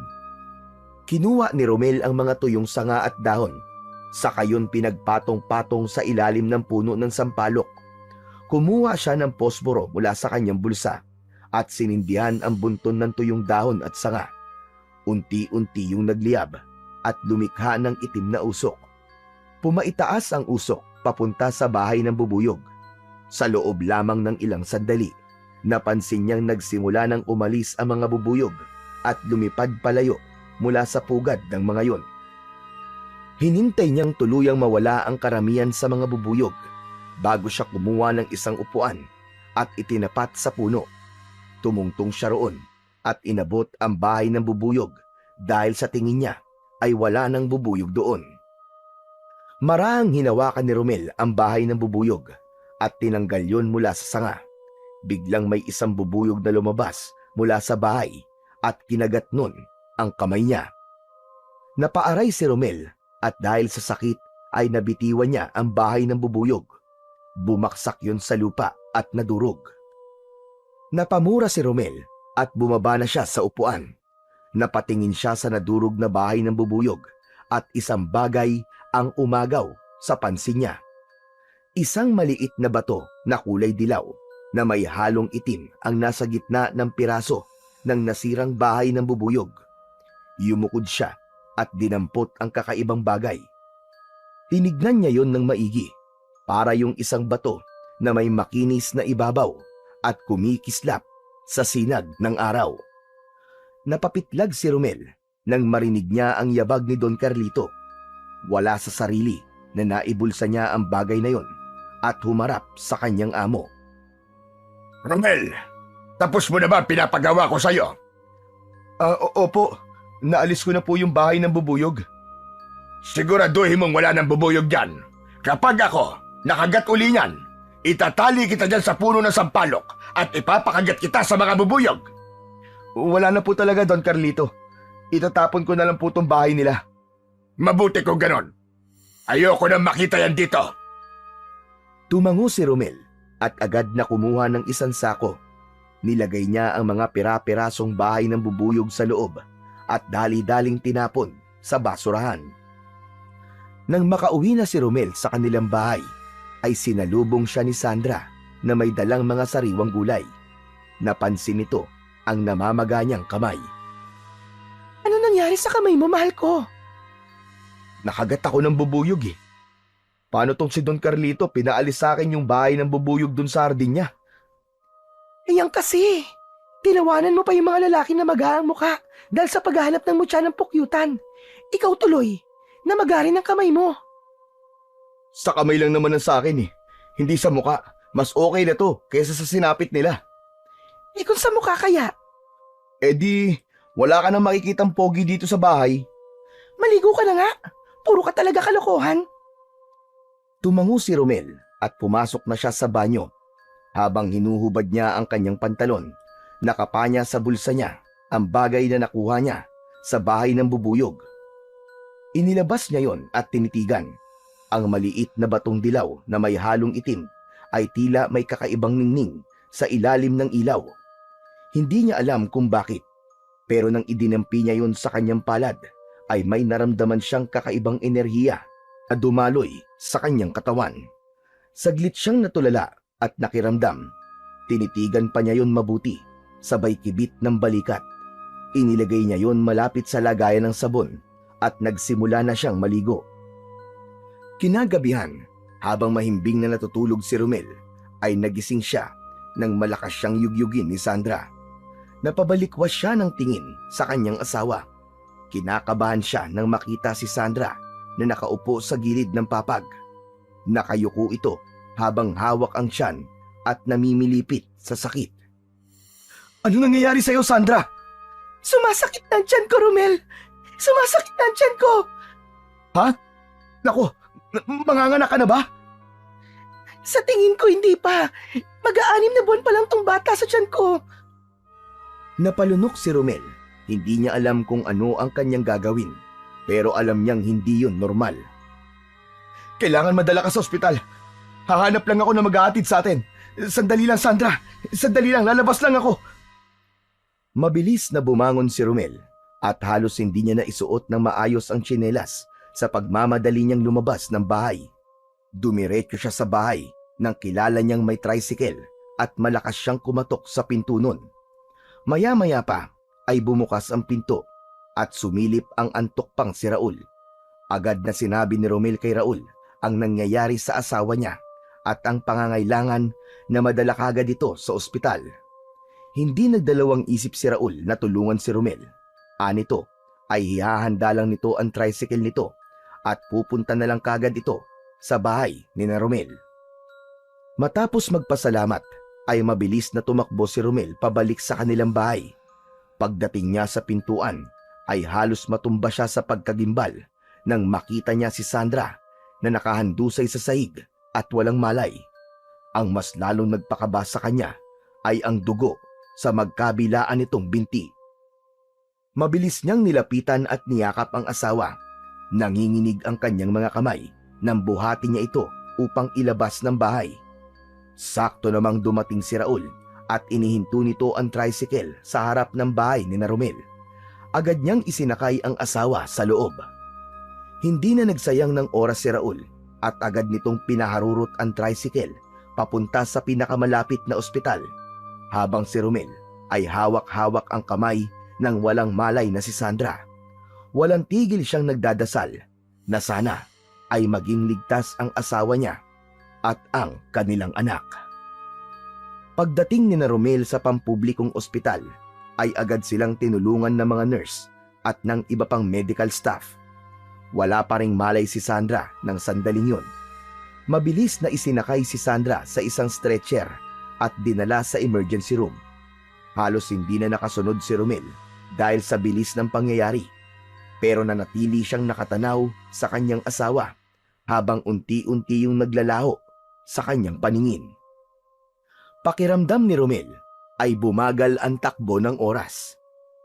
Kinuha ni Romel ang mga tuyong sanga at dahon, saka yun pinagpatong-patong sa ilalim ng puno ng sampalok. Kumuha siya ng posporo mula sa kanyang bulsa at sinindihan ang bunton ng tuyong dahon at sanga. Unti-unti yung nagliyab at lumikha ng itim na usok. Pumaitaas ang usok papunta sa bahay ng bubuyog. Sa loob lamang ng ilang sandali, napansin niyang nagsimula ng umalis ang mga bubuyog at lumipad palayo mula sa pugad ng mga yon. Hinintay niyang tuluyang mawala ang karamihan sa mga bubuyog bago siya kumuha ng isang upuan at itinapat sa puno. Tumungtong siya roon at inabot ang bahay ng bubuyog dahil sa tingin niya ay wala nang bubuyog doon. Marahang hinawakan ni Romel ang bahay ng bubuyog at tinanggal yon mula sa sanga. Biglang may isang bubuyog na lumabas mula sa bahay at kinagat nun ang kamay niya. Napaaray si Romel at dahil sa sakit ay nabitiwan niya ang bahay ng bubuyog. Bumaksak yon sa lupa at nadurog. Napamura si Romel at bumaba na siya sa upuan. Napatingin siya sa nadurog na bahay ng bubuyog at isang bagay ang umagaw sa pansin niya. Isang maliit na bato na kulay dilaw na may halong itim ang nasa gitna ng piraso ng nasirang bahay ng bubuyog. Yumukod siya at dinampot ang kakaibang bagay. Tinignan niya yon ng maigi, para yung isang bato na may makinis na ibabaw at kumikislap sa sinag ng araw. Napapitlag si Romel nang marinig niya ang yabag ni Don Carlito. Wala sa sarili na naibulsa niya ang bagay na yon at humarap sa kanyang amo. Romel, tapos mo na ba pinapagawa ko sa'yo? Opo, naalis ko na po yung bahay ng bubuyog. Siguraduhin mong wala ng bubuyog dyan. Kapag ako nakagat uli niyan, itatali kita dyan sa puno ng sampalok at ipapakagat kita sa mga bubuyog. Wala na po talaga, Don Carlito. Itatapon ko na lang po tong bahay nila. Mabuti kung ganon. Ayoko nang makita yan dito. Tumango si Romel at agad na kumuha ng isang sako. Nilagay niya ang mga pira-pirasong bahay ng bubuyog sa loob at dali-daling tinapon sa basurahan. Nang makauwi na si Romel sa kanilang bahay, ay sinalubong siya ni Sandra na may dalang mga sariwang gulay. Napansin nito ang namamaga niyang kamay. Ano nangyari sa kamay mo, mahal ko? Nakagat ako ng bubuyog eh. Paano tong si Don Carlito pinaalis sa akin yung bahay ng bubuyog dun sa hardin niya? Yan kasi. Tinawanan mo pa yung mga lalaki na magaang mukha dahil sa paghahanap ng mutya ng pukyutan. Ikaw tuloy, namagarin ang kamay mo. Sa kamay lang naman ang sa akin eh. Hindi sa muka. Mas okay na to kaysa sa sinapit nila. Eh kung sa mukha kaya, Eh di, wala ka nang makikitang pogi dito sa bahay. maligo ka na nga. Puro ka talaga kalokohan. Tumango si Romel at pumasok na siya sa banyo. Habang hinuhubad niya ang kanyang pantalon, nakapa niya sa bulsa niya ang bagay na nakuha niya sa bahay ng bubuyog. Inilabas niya yon at tinitigan. Ang maliit na batong dilaw na may halong itim ay tila may kakaibang ningning sa ilalim ng ilaw. Hindi niya alam kung bakit, pero nang idinampi niya yon sa kanyang palad, ay may naramdaman siyang kakaibang enerhiya na dumaloy sa kanyang katawan. Saglit siyang natulala at nakiramdam. Tinitigan pa niya yon mabuti, sabay kibit ng balikat. Inilagay niya yon malapit sa lagayan ng sabon at nagsimula na siyang maligo. Kinagabihan, habang mahimbing na natutulog si Romel, ay nagising siya nang malakas siyang yugyugin ni Sandra. Napabalikwas siya ng tingin sa kanyang asawa. Kinakabahan siya nang makita si Sandra na nakaupo sa gilid ng papag. Nakayuko ito habang hawak ang tiyan at namimilipit sa sakit. Ano nangyayari sa'yo, Sandra? Sumasakit na ang tiyan ko, Romel. Sumasakit na ang tiyan ko. Ha? Naku, manganganak ka na ba? Sa tingin ko hindi pa. Mag-aanim na buwan pa lang tong bata sa tiyan ko. Napalunok si Romel. Hindi niya alam kung ano ang kanyang gagawin, pero alam niyang hindi yun normal. Kailangan madala ka sa ospital. Hahanap lang ako na mag-aatid sa atin. Sandali lang, Sandra. Sandali lang, lalabas lang ako. Mabilis na bumangon si Romel at halos hindi niya na isuot ng maayos ang tsinelas sa pagmamadali niyang lumabas ng bahay. Dumiretso siya sa bahay nang kilala niyang may tricycle at malakas siyang kumatok sa pinto nun. Maya-maya pa ay bumukas ang pinto at sumilip ang antok pang si Raul. Agad na sinabi ni Romel kay Raul ang nangyayari sa asawa niya at ang pangangailangan na madala kagad ito sa ospital. Hindi nagdalawang isip si Raul na tulungan si Romel. Anito ay hihahanda lang nito ang tricycle nito at pupunta na lang kagad ito sa bahay ni na Romel. Matapos magpasalamat ay mabilis na tumakbo si Romel pabalik sa kanilang bahay. Pagdating niya sa pintuan ay halos matumba siya sa pagkagimbal nang makita niya si Sandra na nakahandusay sa sahig at walang malay. Ang mas lalong nagpakaba sa kanya ay ang dugo sa magkabilaan nitong binti. Mabilis niyang nilapitan at niyakap ang asawa. Nanginginig ang kanyang mga kamay nang buhati niya ito upang ilabas ng bahay. Sakto namang dumating si Raul at inihinto nito ang tricycle sa harap ng bahay ni na Romel. Agad niyang isinakay ang asawa sa loob. Hindi na nagsayang ng oras si Raul at agad nitong pinaharurot ang tricycle papunta sa pinakamalapit na ospital, habang si Romel ay hawak-hawak ang kamay ng walang malay na si Sandra. Walang tigil siyang nagdadasal na sana ay maging ligtas ang asawa niya at ang kanilang anak. Pagdating ni na Romel sa pampublikong ospital, ay agad silang tinulungan ng mga nurse at ng iba pang medical staff. Wala pa ring malay si Sandra ng sandaling yun. Mabilis na isinakay si Sandra sa isang stretcher at dinala sa emergency room. Halos hindi na nakasunod si Romel dahil sa bilis ng pangyayari, pero nanatili siyang nakatanaw sa kanyang asawa habang unti-unti yung naglalaho sa kanyang paningin. Pakiramdam ni Romel ay bumagal ang takbo ng oras.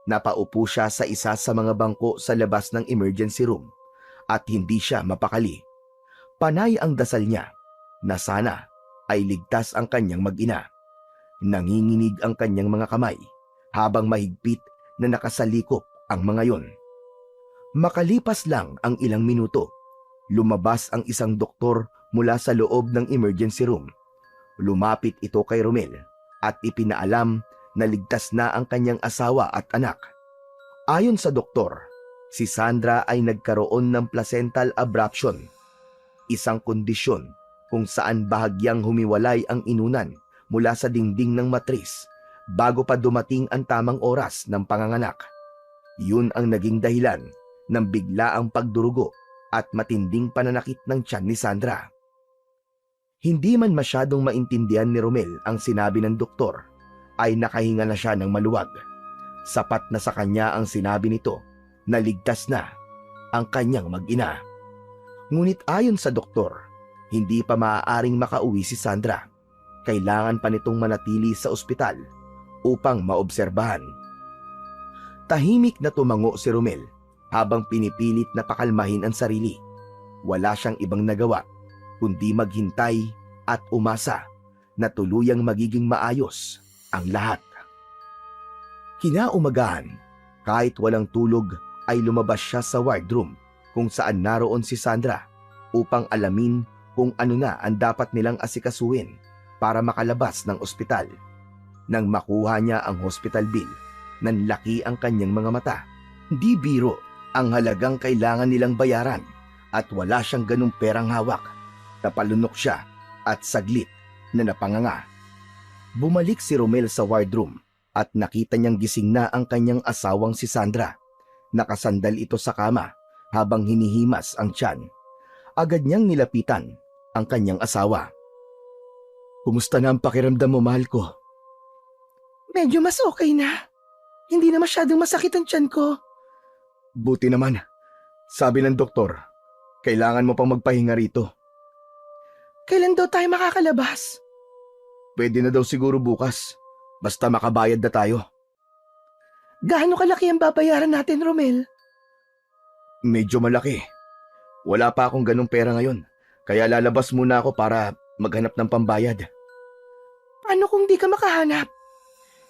Napaupo siya sa isa sa mga bangko sa labas ng emergency room at hindi siya mapakali. Panay ang dasal niya na sana ay ligtas ang kanyang mag-ina. Nanginginig ang kanyang mga kamay habang mahigpit na nakasalikop ang mga yon. Makalipas lang ang ilang minuto, lumabas ang isang doktor mula sa loob ng emergency room. Lumapit ito kay Romel at ipinaalam na ligtas na ang kanyang asawa at anak. Ayon sa doktor, si Sandra ay nagkaroon ng placental abruption, isang kondisyon kung saan bahagyang humiwalay ang inunan mula sa dingding ng matris bago pa dumating ang tamang oras ng panganganak. Yun ang naging dahilan ng biglaang pagdurugo at matinding pananakit ng tiyan ni Sandra. Hindi man masyadong maintindihan ni Romel ang sinabi ng doktor, ay nakahinga na siya ng maluwag. Sapat na sa kanya ang sinabi nito na ligtas na ang kanyang mag-ina. Ngunit ayon sa doktor, hindi pa maaaring makauwi si Sandra. Kailangan pa nitong manatili sa ospital upang maobserbahan. Tahimik na tumango si Romel habang pinipilit na pakalmahin ang sarili. Wala siyang ibang nagawa kundi maghintay at umasa na tuluyang magiging maayos ang lahat. Kinaumagahan, kahit walang tulog ay lumabas siya sa wardroom kung saan naroon si Sandra upang alamin kung ano na ang dapat nilang asikasuhin para makalabas ng ospital. Nang makuha niya ang hospital bill, nanlaki ang kanyang mga mata. Di biro ang halagang kailangan nilang bayaran at wala siyang ganung perang hawak. Napalunok siya at saglit na napanganga. Bumalik si Romel sa wardroom at nakita niyang gising na ang kanyang asawang si Sandra. Nakasandal ito sa kama habang hinihimas ang tiyan. Agad niyang nilapitan ang kanyang asawa. "Kumusta na ang pakiramdam mo, mahal ko?" Medyo mas okay na. Hindi na masyadong masakit ang tiyan ko. "Buti naman. Sabi ng doktor, kailangan mo pang magpahinga rito." Kailan daw tayo makakalabas? "Pwede na daw siguro bukas. Basta makabayad na tayo." Gaano kalaki ang babayaran natin, Romel? "Medyo malaki. Wala pa akong ganung pera ngayon. Kaya lalabas muna ako para maghanap ng pambayad." Paano kung di ka makahanap?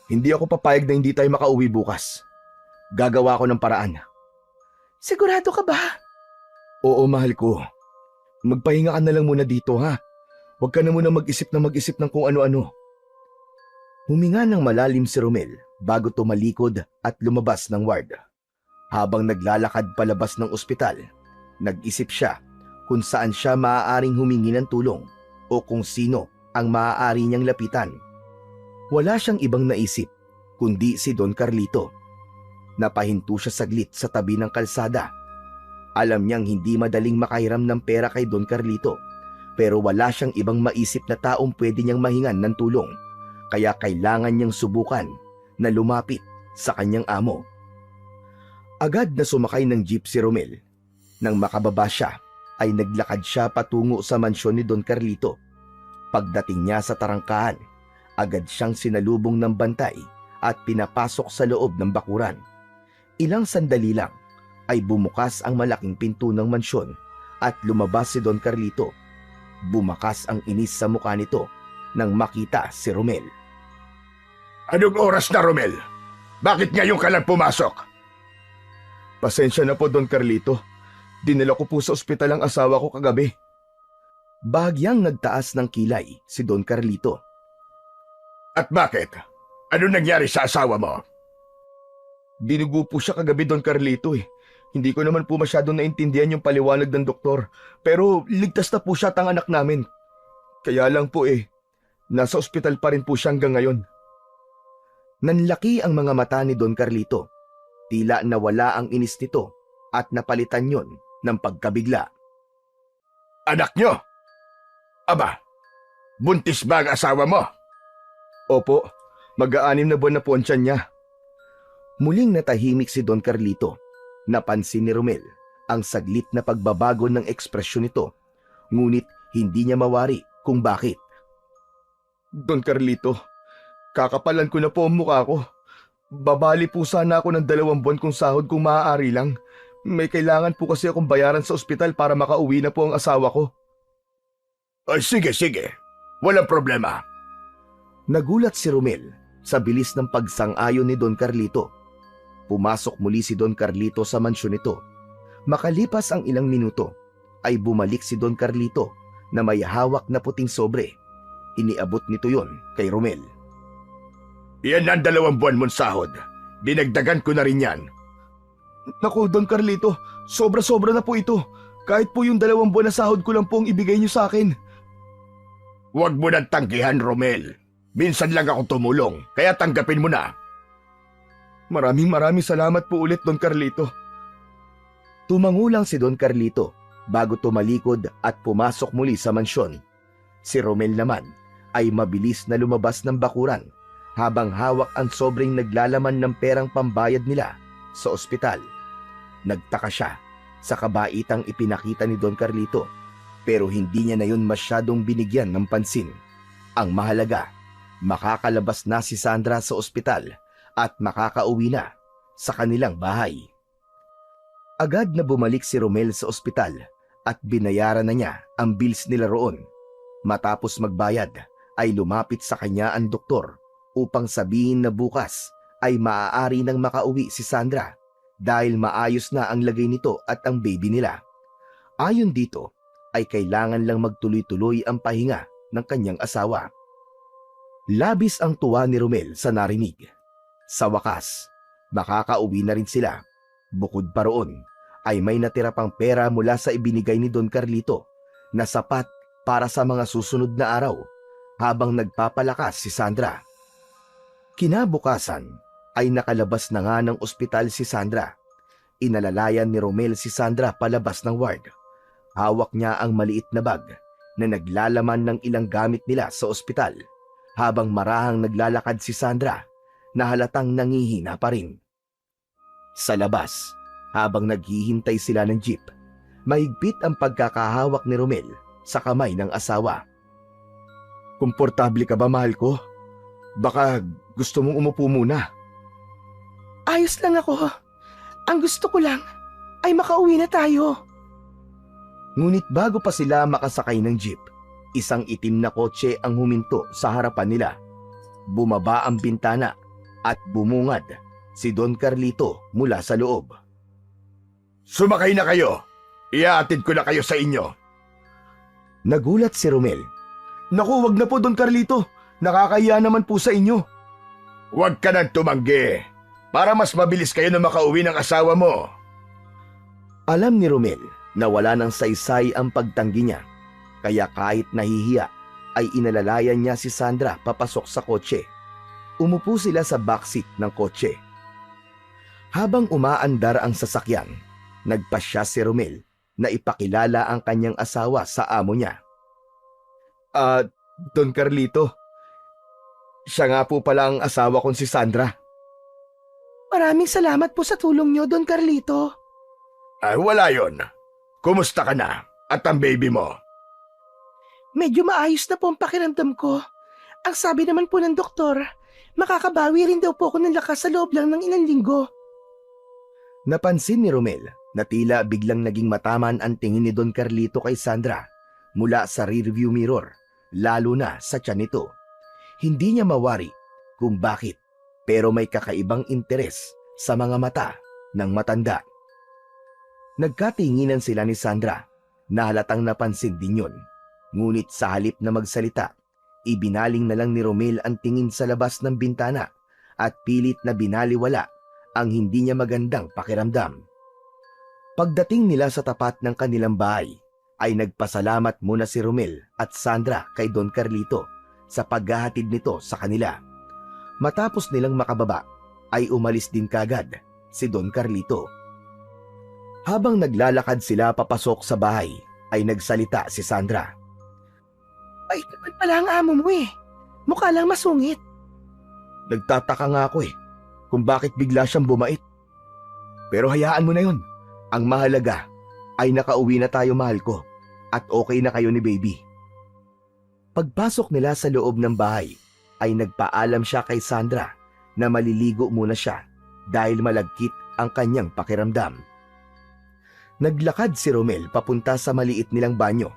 "Hindi ako papayag na hindi tayo makauwi bukas. Gagawa ko ng paraan." Sigurado ka ba? "Oo, mahal ko. Magpahinga ka na lang muna dito, ha? Huwag ka na muna mag-isip ng kung ano-ano." Huminga ng malalim si Romel bago tumalikod at lumabas ng ward. Habang naglalakad palabas ng ospital, nag-isip siya kung saan siya maaaring humingi ng tulong o kung sino ang maaari niyang lapitan. Wala siyang ibang naisip kundi si Don Carlito. Napahinto siya saglit sa tabi ng kalsada. Alam niyang hindi madaling makahiram ng pera kay Don Carlito, pero wala siyang ibang maisip na taong pwede niyang mahingan ng tulong, kaya kailangan niyang subukan na lumapit sa kanyang amo. Agad na sumakay ng jeep si Romel. Nang makababa siya, ay naglakad siya patungo sa mansyon ni Don Carlito. Pagdating niya sa tarangkahan, agad siyang sinalubong ng bantay at pinapasok sa loob ng bakuran. Ilang sandali lang ay bumukas ang malaking pinto ng mansyon at lumabas si Don Carlito. Bumakas ang inis sa mukha nito nang makita si Romel. Anong oras na, Romel? Bakit ngayon ka lang pumasok? "Pasensya na po, Don Carlito. Dinala ko po sa ospital ang asawa ko kagabi." Bahagyang nagtaas ng kilay si Don Carlito. At bakit? Ano nangyari sa asawa mo? "Dinugo po siya kagabi, Don Carlito eh. Hindi ko naman po masyadong naintindihan yung paliwanag ng doktor. Pero ligtas na po siya at ang anak namin. Kaya lang po nasa ospital pa rin po siya hanggang ngayon." Nanlaki ang mga mata ni Don Carlito. Tila nawala ang inis nito at napalitan yon ng pagkabigla. Anak nyo? Aba, buntis ba ang asawa mo? "Opo, mag-aanim na buwan na po ang tiyan niya." Muling natahimik si Don Carlito. Napansin ni Romel ang saglit na pagbabago ng ekspresyon nito, ngunit hindi niya mawari kung bakit. "Don Carlito, kakapalan ko na po ang mukha ko. Babali po sana ako ng 2 buwan kung sahod kung maaari lang. May kailangan po kasi akong bayaran sa ospital para makauwi na po ang asawa ko." Ay, sige. Walang problema. Nagulat si Romel sa bilis ng pagsang-ayon ni Don Carlito. Pumasok muli si Don Carlito sa mansyon nito. Makalipas ang ilang minuto, ay bumalik si Don Carlito na may hawak na puting sobre. Iniabot nito yon kay Romel. Yan ang 2 buwan mong sahod. Dinagdagan ko na rin yan. "Naku, Don Carlito, sobra-sobra na po ito. Kahit po yung 2 buwan na sahod ko lang po ang ibigay niyo sa akin." Huwag mo nang tanggihan, Romel. Minsan lang ako tumulong, kaya tanggapin mo na. Maraming salamat po ulit, Don Carlito." Tumango lang si Don Carlito bago tumalikod at pumasok muli sa mansyon. Si Romel naman ay mabilis na lumabas ng bakuran habang hawak ang sobrang naglalaman ng perang pambayad nila sa ospital. Nagtaka siya sa kabaitang ipinakita ni Don Carlito pero hindi niya na yun masyadong binigyan ng pansin. Ang mahalaga, makakalabas na si Sandra sa ospital at makakauwi na sa kanilang bahay. Agad na bumalik si Romel sa ospital at binayaran na niya ang bills nila roon. Matapos magbayad ay lumapit sa kanya ang doktor upang sabihin na bukas ay maaari nang makauwi si Sandra dahil maayos na ang lagay nito at ang baby nila. Ayon dito ay kailangan lang magtuloy-tuloy ang pahinga ng kanyang asawa. Labis ang tuwa ni Romel sa narinig. Sa wakas, makakauwi na rin sila. Bukod pa roon, ay may natira pang pera mula sa ibinigay ni Don Carlito na sapat para sa mga susunod na araw habang nagpapalakas si Sandra. Kinabukasan ay nakalabas na nga ng ospital si Sandra. Inalalayan ni Romel si Sandra palabas ng ward. Hawak niya ang maliit na bag na naglalaman ng ilang gamit nila sa ospital habang marahang naglalakad si Sandra na halatang nangihina pa rin. Sa labas, habang naghihintay sila ng jeep, mahigpit ang pagkakahawak ni Romel sa kamay ng asawa. Komportable ka ba, mahal ko? Baka gusto mong umupo muna. Ayos lang ako. Ang gusto ko lang ay makauwi na tayo. Ngunit bago pa sila makasakay ng jeep, isang itim na kotse ang huminto sa harapan nila. Bumaba ang bintana at bumungad si Don Carlito mula sa loob. Sumakay na kayo. Ihahatid ko na kayo sa inyo. Nagulat si Romel. Naku, wag na po, Don Carlito. Nakakahiya naman po sa inyo. Huwag ka nang tumanggi para mas mabilis kayo na makauwi ng asawa mo. Alam ni Romel na wala ng saysay ang pagtanggi niya. Kaya kahit nahihiya, ay inalalayan niya si Sandra papasok sa kotse. Umupo sila sa backseat ng kotse. Habang umaandar ang sasakyan, nagpasya si Romel na ipakilala ang kanyang asawa sa amo niya. Don Carlito, siya nga po pala ang asawa kong si Sandra. Maraming salamat po sa tulong niyo, Don Carlito. Wala yon. Kumusta ka na? At ang baby mo? Medyo maayos na po ang pakiramdam ko. Ang sabi naman po ng doktor, makakabawi rin daw po ako ng lakas sa loob lang ng ilang linggo. Napansin ni Romel na tila biglang naging mataman ang tingin ni Don Carlito kay Sandra mula sa rearview mirror, lalo na sa tiyan nito. Hindi niya mawari kung bakit, pero may kakaibang interes sa mga mata ng matanda. Nagkatinginan sila ni Sandra na halatang napansin din yun. Ngunit sa halip na magsalita, ibinaling na lang ni Romel ang tingin sa labas ng bintana at pilit na binaliwala ang hindi niya magandang pakiramdam. Pagdating nila sa tapat ng kanilang bahay, ay nagpasalamat muna si Romel at Sandra kay Don Carlito sa paghahatid nito sa kanila. Matapos nilang makababa, ay umalis din kagad si Don Carlito. Habang naglalakad sila papasok sa bahay, ay nagsalita si Sandra. Ay, naman pala ang amo mo eh. Mukha lang masungit. Nagtataka nga ako kung bakit bigla siyang bumait. Pero hayaan mo na yun. Ang mahalaga ay nakauwi na tayo, mahal ko, at okay na kayo ni baby. Pagpasok nila sa loob ng bahay, ay nagpaalam siya kay Sandra na maliligo muna siya dahil malagkit ang kanyang pakiramdam. Naglakad si Romel papunta sa maliit nilang banyo.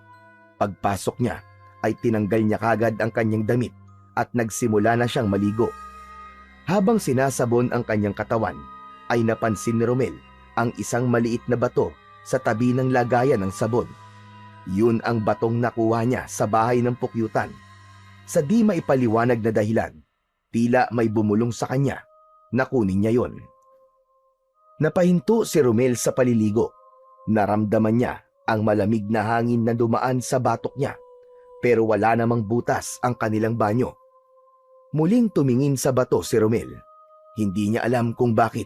Pagpasok niya, ay tinanggal niya kagad ang kanyang damit at nagsimula na siyang maligo. Habang sinasabon ang kanyang katawan, ay napansin ni Romel ang isang maliit na bato sa tabi ng lagayan ng sabon. Yun ang batong nakuha niya sa bahay ng pukyutan. Sa di maipaliwanag na dahilan, tila may bumulong sa kanya na kunin niya yon. Napahinto si Romel sa paliligo. Naramdaman niya ang malamig na hangin na dumaan sa batok niya, pero wala namang butas ang kanilang banyo. Muling tumingin sa bato si Romel. Hindi niya alam kung bakit,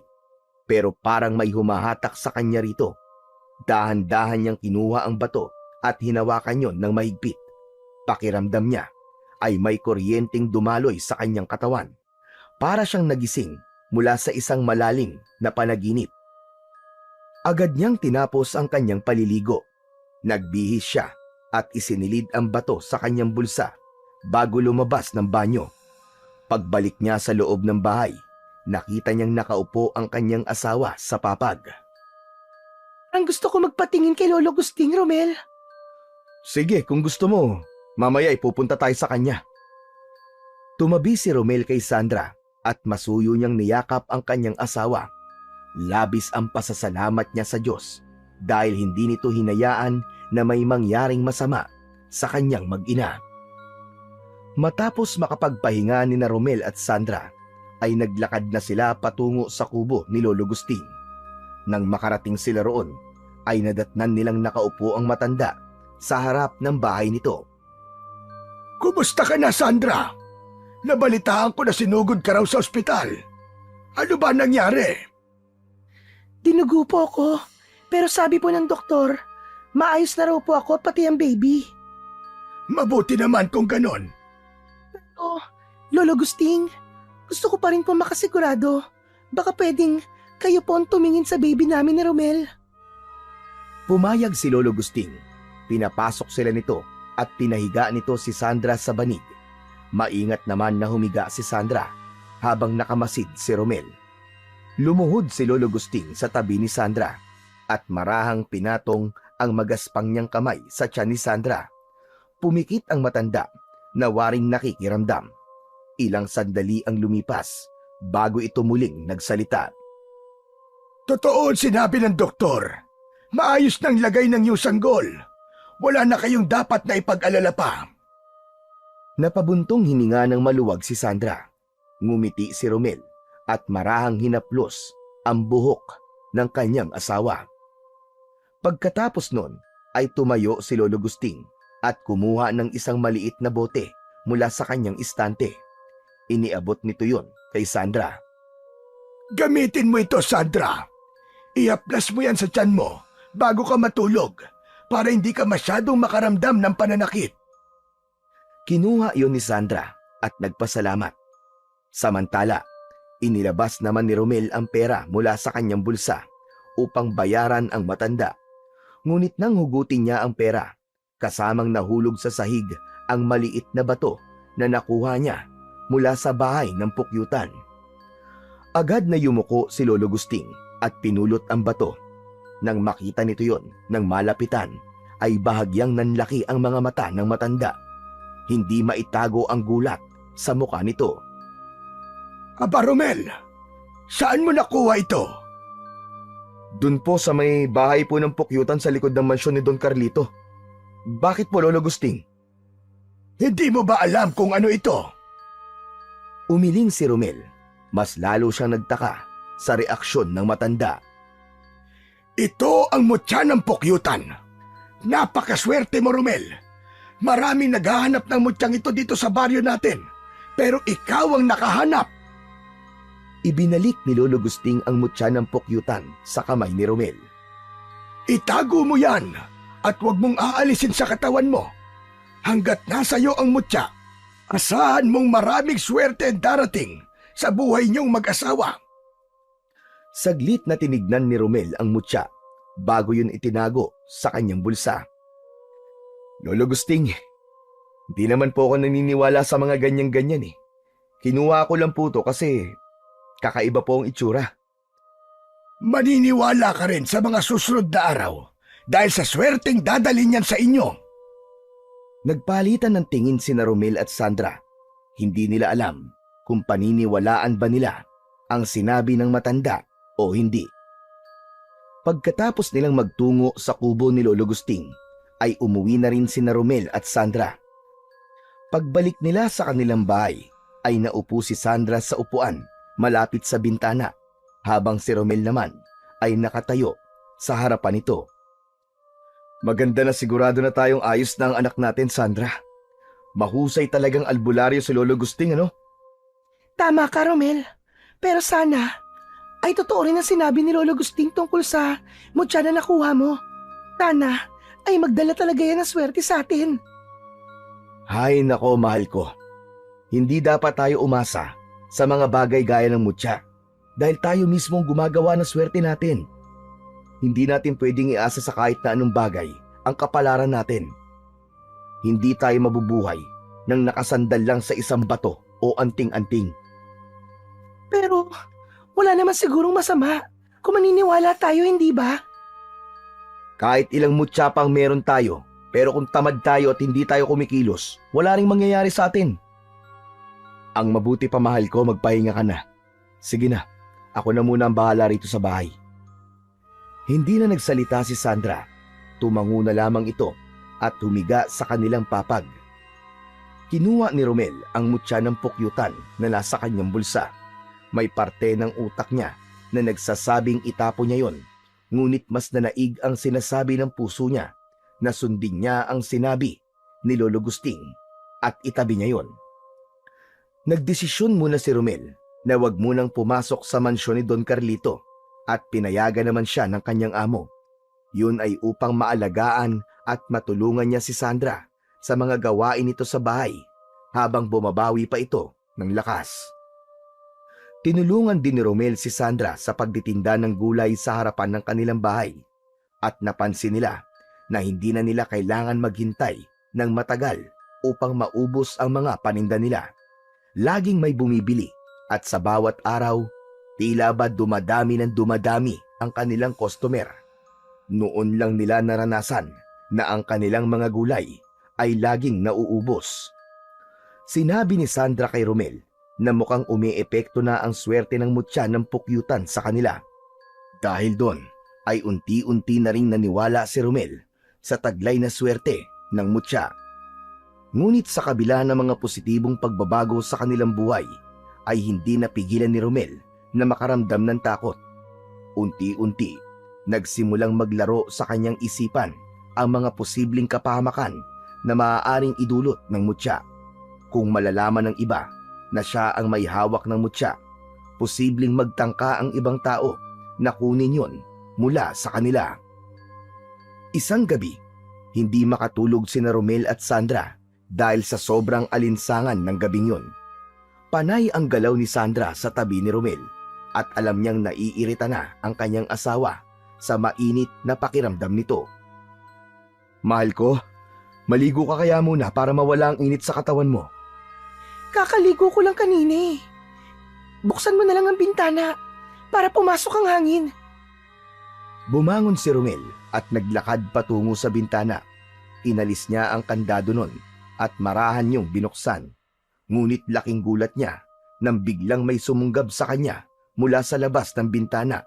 pero parang may humahatak sa kanya rito. Dahan-dahan niyang kinuha ang bato at hinawakan yon ng mahigpit. Pakiramdam niya ay may kuryenteng dumaloy sa kanyang katawan. Para siyang nagising mula sa isang malalim na panaginip. Agad niyang tinapos ang kanyang paliligo. Nagbihis siya at isinilid ang bato sa kanyang bulsa bago lumabas ng banyo. Pagbalik niya sa loob ng bahay, nakita niyang nakaupo ang kanyang asawa sa papag. Ang gusto ko magpatingin kay Lolo Gusting, Romel. Sige, kung gusto mo, mamaya ipupunta tayo sa kanya. Tumabi si Romel kay Sandra at masuyo niyang niyakap ang kanyang asawa. Labis ang pasasalamat niya sa Diyos dahil hindi nito hinayaan na may mangyaring masama sa kanyang mag-ina. Matapos makapagpahinga ni na Romel at Sandra, ay naglakad na sila patungo sa kubo ni Lolo Gusting. Nang makarating sila roon, ay nadatnan nilang nakaupo ang matanda sa harap ng bahay nito. Kumusta ka na, Sandra? Nabalitaan ko na sinugod ka raw sa ospital. Ano ba nangyari? Dinugo po ako, pero sabi po ng doktor, maayos na raw po ako pati ang baby. Mabuti naman kung ganon. Oh, Lolo Gusting, gusto ko pa rin po makasigurado. Baka pwedeng kayo po ang tumingin sa baby namin ni Romel. Pumayag si Lolo Gusting. Pinapasok sila nito at pinahiga nito si Sandra sa banig. Maingat naman na humiga si Sandra habang nakamasid si Romel. Lumuhod si Lolo Gusting sa tabi ni Sandra at marahang pinatong ang magaspang niyang kamay sa tiyan ni Sandra. Pumikit ang matanda na waring nakikiramdam. Ilang sandali ang lumipas bago ito muling nagsalita. Totoo ang sinabi ng doktor. Maayos nang lagay ng iyong sanggol. Wala na kayong dapat na ipag-alala pa. Napabuntong hininga ng maluwag si Sandra. Ngumiti si Romel at marahang hinaplos ang buhok ng kanyang asawa. Pagkatapos nun ay tumayo si Lolo Gusting at kumuha ng isang maliit na bote mula sa kanyang istante. Iniabot nito yon kay Sandra. Gamitin mo ito, Sandra. Iaplas mo yan sa tiyan mo bago ka matulog para hindi ka masyadong makaramdam ng pananakit. Kinuha iyon ni Sandra at nagpasalamat. Samantala, inilabas naman ni Romel ang pera mula sa kanyang bulsa upang bayaran ang matanda. Ngunit nang hugutin niya ang pera, kasamang nahulog sa sahig ang maliit na bato na nakuha niya mula sa bahay ng pukyutan. Agad na yumuko si Lolo Gusting at pinulot ang bato. Nang makita nito yon ng malapitan, ay bahagyang nanlaki ang mga mata ng matanda. Hindi maitago ang gulat sa mukha nito. Aba, Romel, saan mo nakuha ito? Dun po sa may bahay po ng pukyutan sa likod ng mansyon ni Don Carlito. Bakit po, Lolo Gusting? Hindi mo ba alam kung ano ito? Umiling si Romel. Mas lalo siyang nagtaka sa reaksyon ng matanda. Ito ang mutya ng pukyutan. Napakaswerte mo, Romel. Maraming naghahanap ng mutyang ito dito sa baryo natin, pero ikaw ang nakahanap. Ibinalik ni Lolo Gusting ang mutya ng pukyutan sa kamay ni Romel. Itago mo yan at huwag mong aalisin sa katawan mo. Hanggat nasa iyo ang mutya, asahan mong maraming swerte darating sa buhay niyong mag-asawa. Saglit na tinignan ni Romel ang mutya bago yun itinago sa kanyang bulsa. Lolo Gusting, hindi naman po ako naniniwala sa mga ganyan-ganyan eh. Kinuha ko lang po to kasi kakaiba po ang itsura. Maniniwala ka rin sa mga susunod na araw dahil sa swerteng dadalhin yan sa inyo. Nagpalitan ng tingin sina Romel at Sandra. Hindi nila alam kung paniniwalaan ba nila ang sinabi ng matanda o hindi. Pagkatapos nilang magtungo sa kubo ni Lolo Gusting, ay umuwi na rin sina Romel at Sandra. Pagbalik nila sa kanilang bahay, ay naupo si Sandra sa upuan malapit sa bintana, habang si Romel naman ay nakatayo sa harapan nito. Maganda na sigurado na tayong ayos na ang anak natin, Sandra. Mahusay talagang albularyo si Lolo Gusting, ano? Tama ka, Romel. Pero sana ay totoo rin ang sinabi ni Lolo Gusting tungkol sa mutya na nakuha mo. Sana ay magdala talaga yan ng swerte sa atin. Hay nako, mahal ko. Hindi dapat tayo umasa sa mga bagay gaya ng mutya dahil tayo mismo ang gumagawa ng swerte natin. Hindi natin pwedeng iasa sa kahit na anong bagay ang kapalaran natin. Hindi tayo mabubuhay nang nakasandal lang sa isang bato o anting-anting. Pero wala naman sigurong masama kung maniniwala tayo, hindi ba? Kahit ilang mutya pang meron tayo, pero kung tamad tayo at hindi tayo kumikilos, wala ring mangyayari sa atin. Ang mabuti pa, mahal ko, magpahinga ka na. Sige na, ako na muna ang bahala rito sa bahay. Hindi na nagsalita si Sandra. Tumango na lamang ito at humiga sa kanilang papag. Kinuha ni Romel ang mutya ng pukyutan na nasa kanyang bulsa. May parte ng utak niya na nagsasabing itapo niya yon. Ngunit mas nanaig ang sinasabi ng puso niya na sundin niya ang sinabi ni Lolo Gusting at itabi niya yon. Nagdesisyon muna si Romel na wag munang pumasok sa mansyon ni Don Carlito at pinayagan naman siya ng kanyang amo. Yun ay upang maalagaan at matulungan niya si Sandra sa mga gawain nito sa bahay habang bumabawi pa ito ng lakas. Tinulungan din ni Romel si Sandra sa pagtitinda ng gulay sa harapan ng kanilang bahay at napansin nila na hindi na nila kailangan maghintay ng matagal upang maubos ang mga paninda nila. Laging may bumibili at sa bawat araw, tila ba dumadami ng dumadami ang kanilang customer. Noon lang nila naranasan na ang kanilang mga gulay ay laging nauubos. Sinabi ni Sandra kay Romel na mukhang umiepekto na ang swerte ng mutya ng pukyutan sa kanila. Dahil doon ay unti-unti na ring naniwala si Romel sa taglay na swerte ng mutya. Ngunit sa kabila ng mga positibong pagbabago sa kanilang buhay, ay hindi napigilan ni Romel na makaramdam ng takot. Unti-unti, nagsimulang maglaro sa kanyang isipan ang mga posibleng kapahamakan na maaaring idulot ng mutya. Kung malalaman ng iba na siya ang may hawak ng mutya, posibleng magtangka ang ibang tao na kunin yon mula sa kanila. Isang gabi, hindi makatulog sina Romel at Sandra dahil sa sobrang alinsangan ng gabing yon. Panay ang galaw ni Sandra sa tabi ni Romel at alam niyang naiirita na ang kanyang asawa sa mainit na pakiramdam nito. Mahal ko, maligo ka kaya muna para mawala ang init sa katawan mo. Kakaligo ko lang kanina eh. Buksan mo na lang ang bintana para pumasok ang hangin. Bumangon si Romel at naglakad patungo sa bintana. Inalis niya ang kandado nun at marahan niyong binuksan. Ngunit laking gulat niya nang biglang may sumunggab sa kanya mula sa labas ng bintana.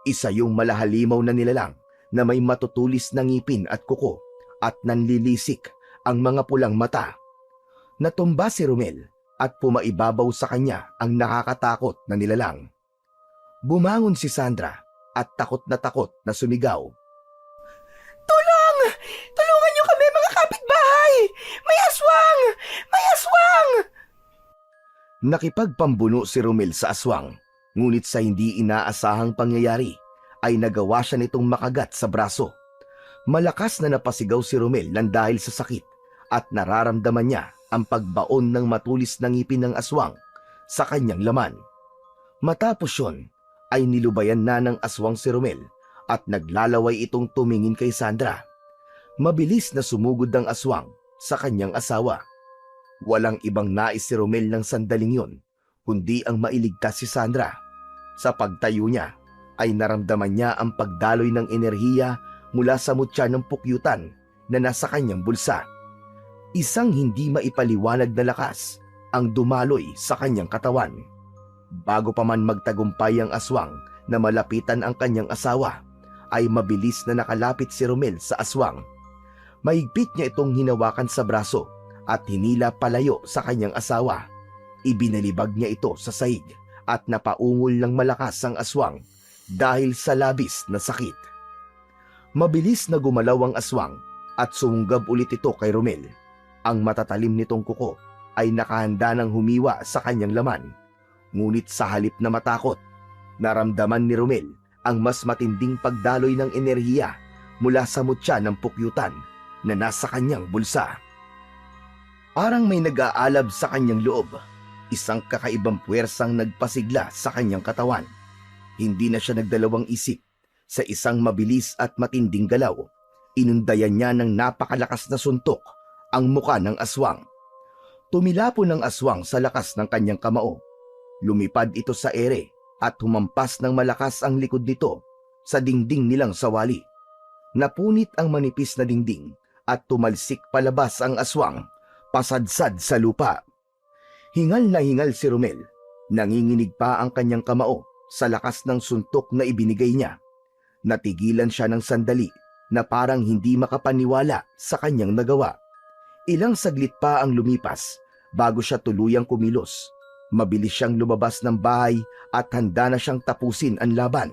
Isa yung malahalimaw na nilalang na may matutulis na ngipin at kuko at nanlilisik ang mga pulang mata. Natumba si Romel at pumaibabaw sa kanya ang nakakatakot na nilalang. Bumangon si Sandra at takot na sumigaw. Tulong! Tulungan niyo kami mga kapitbahay! May aswang! May aswang! Nakipagpambuno si Romel sa aswang, ngunit sa hindi inaasahang pangyayari ay nagawa siya nitong makagat sa braso. Malakas na napasigaw si Romel nang dahil sa sakit at nararamdaman niya ang pagbaon ng matulis na ngipin ng aswang sa kanyang laman. Matapos yun, ay nilubayan na ng aswang si Romel at naglalaway itong tumingin kay Sandra. Mabilis na sumugod ang aswang sa kanyang asawa. Walang ibang nais si Romel ng sandaling yon, kundi ang mailigtas si Sandra. Sa pagtayo niya, ay naramdaman niya ang pagdaloy ng enerhiya mula sa mutya ng pukyutan na nasa kanyang bulsa. Isang hindi maipaliwanag na lakas ang dumaloy sa kanyang katawan. Bago pa man magtagumpay ang aswang na malapitan ang kanyang asawa, ay mabilis na nakalapit si Romel sa aswang. Mahigpit niya itong hinawakan sa braso at hinila palayo sa kanyang asawa. Ibinalibag niya ito sa sahig at napaungol ng malakas ang aswang dahil sa labis na sakit. Mabilis na gumalaw ang aswang at sumunggab ulit ito kay Romel. Ang matatalim nitong kuko ay nakahanda ng humiwa sa kanyang laman. Ngunit sa halip na matakot, naramdaman ni Romel ang mas matinding pagdaloy ng enerhiya mula sa mutya ng pukyutan na nasa kanyang bulsa. Parang may nag-aalab sa kanyang loob. Isang kakaibang puwersang nagpasigla sa kanyang katawan. Hindi na siya nagdalawang isip. Sa isang mabilis at matinding galaw, inundayan niya ng napakalakas na suntok ang muka ng aswang. Tumilapo ng aswang sa lakas ng kanyang kamao. Lumipad ito sa ere at humampas ng malakas ang likod nito sa dingding nilang sawali. Napunit ang manipis na dingding at tumalsik palabas ang aswang, pasadsad sa lupa. Hingal na hingal si Romel. Nanginginig pa ang kanyang kamao sa lakas ng suntok na ibinigay niya. Natigilan siya ng sandali na parang hindi makapaniwala sa kanyang nagawa. Ilang saglit pa ang lumipas bago siya tuluyang kumilos. Mabilis siyang lumabas ng bahay at handa na siyang tapusin ang laban.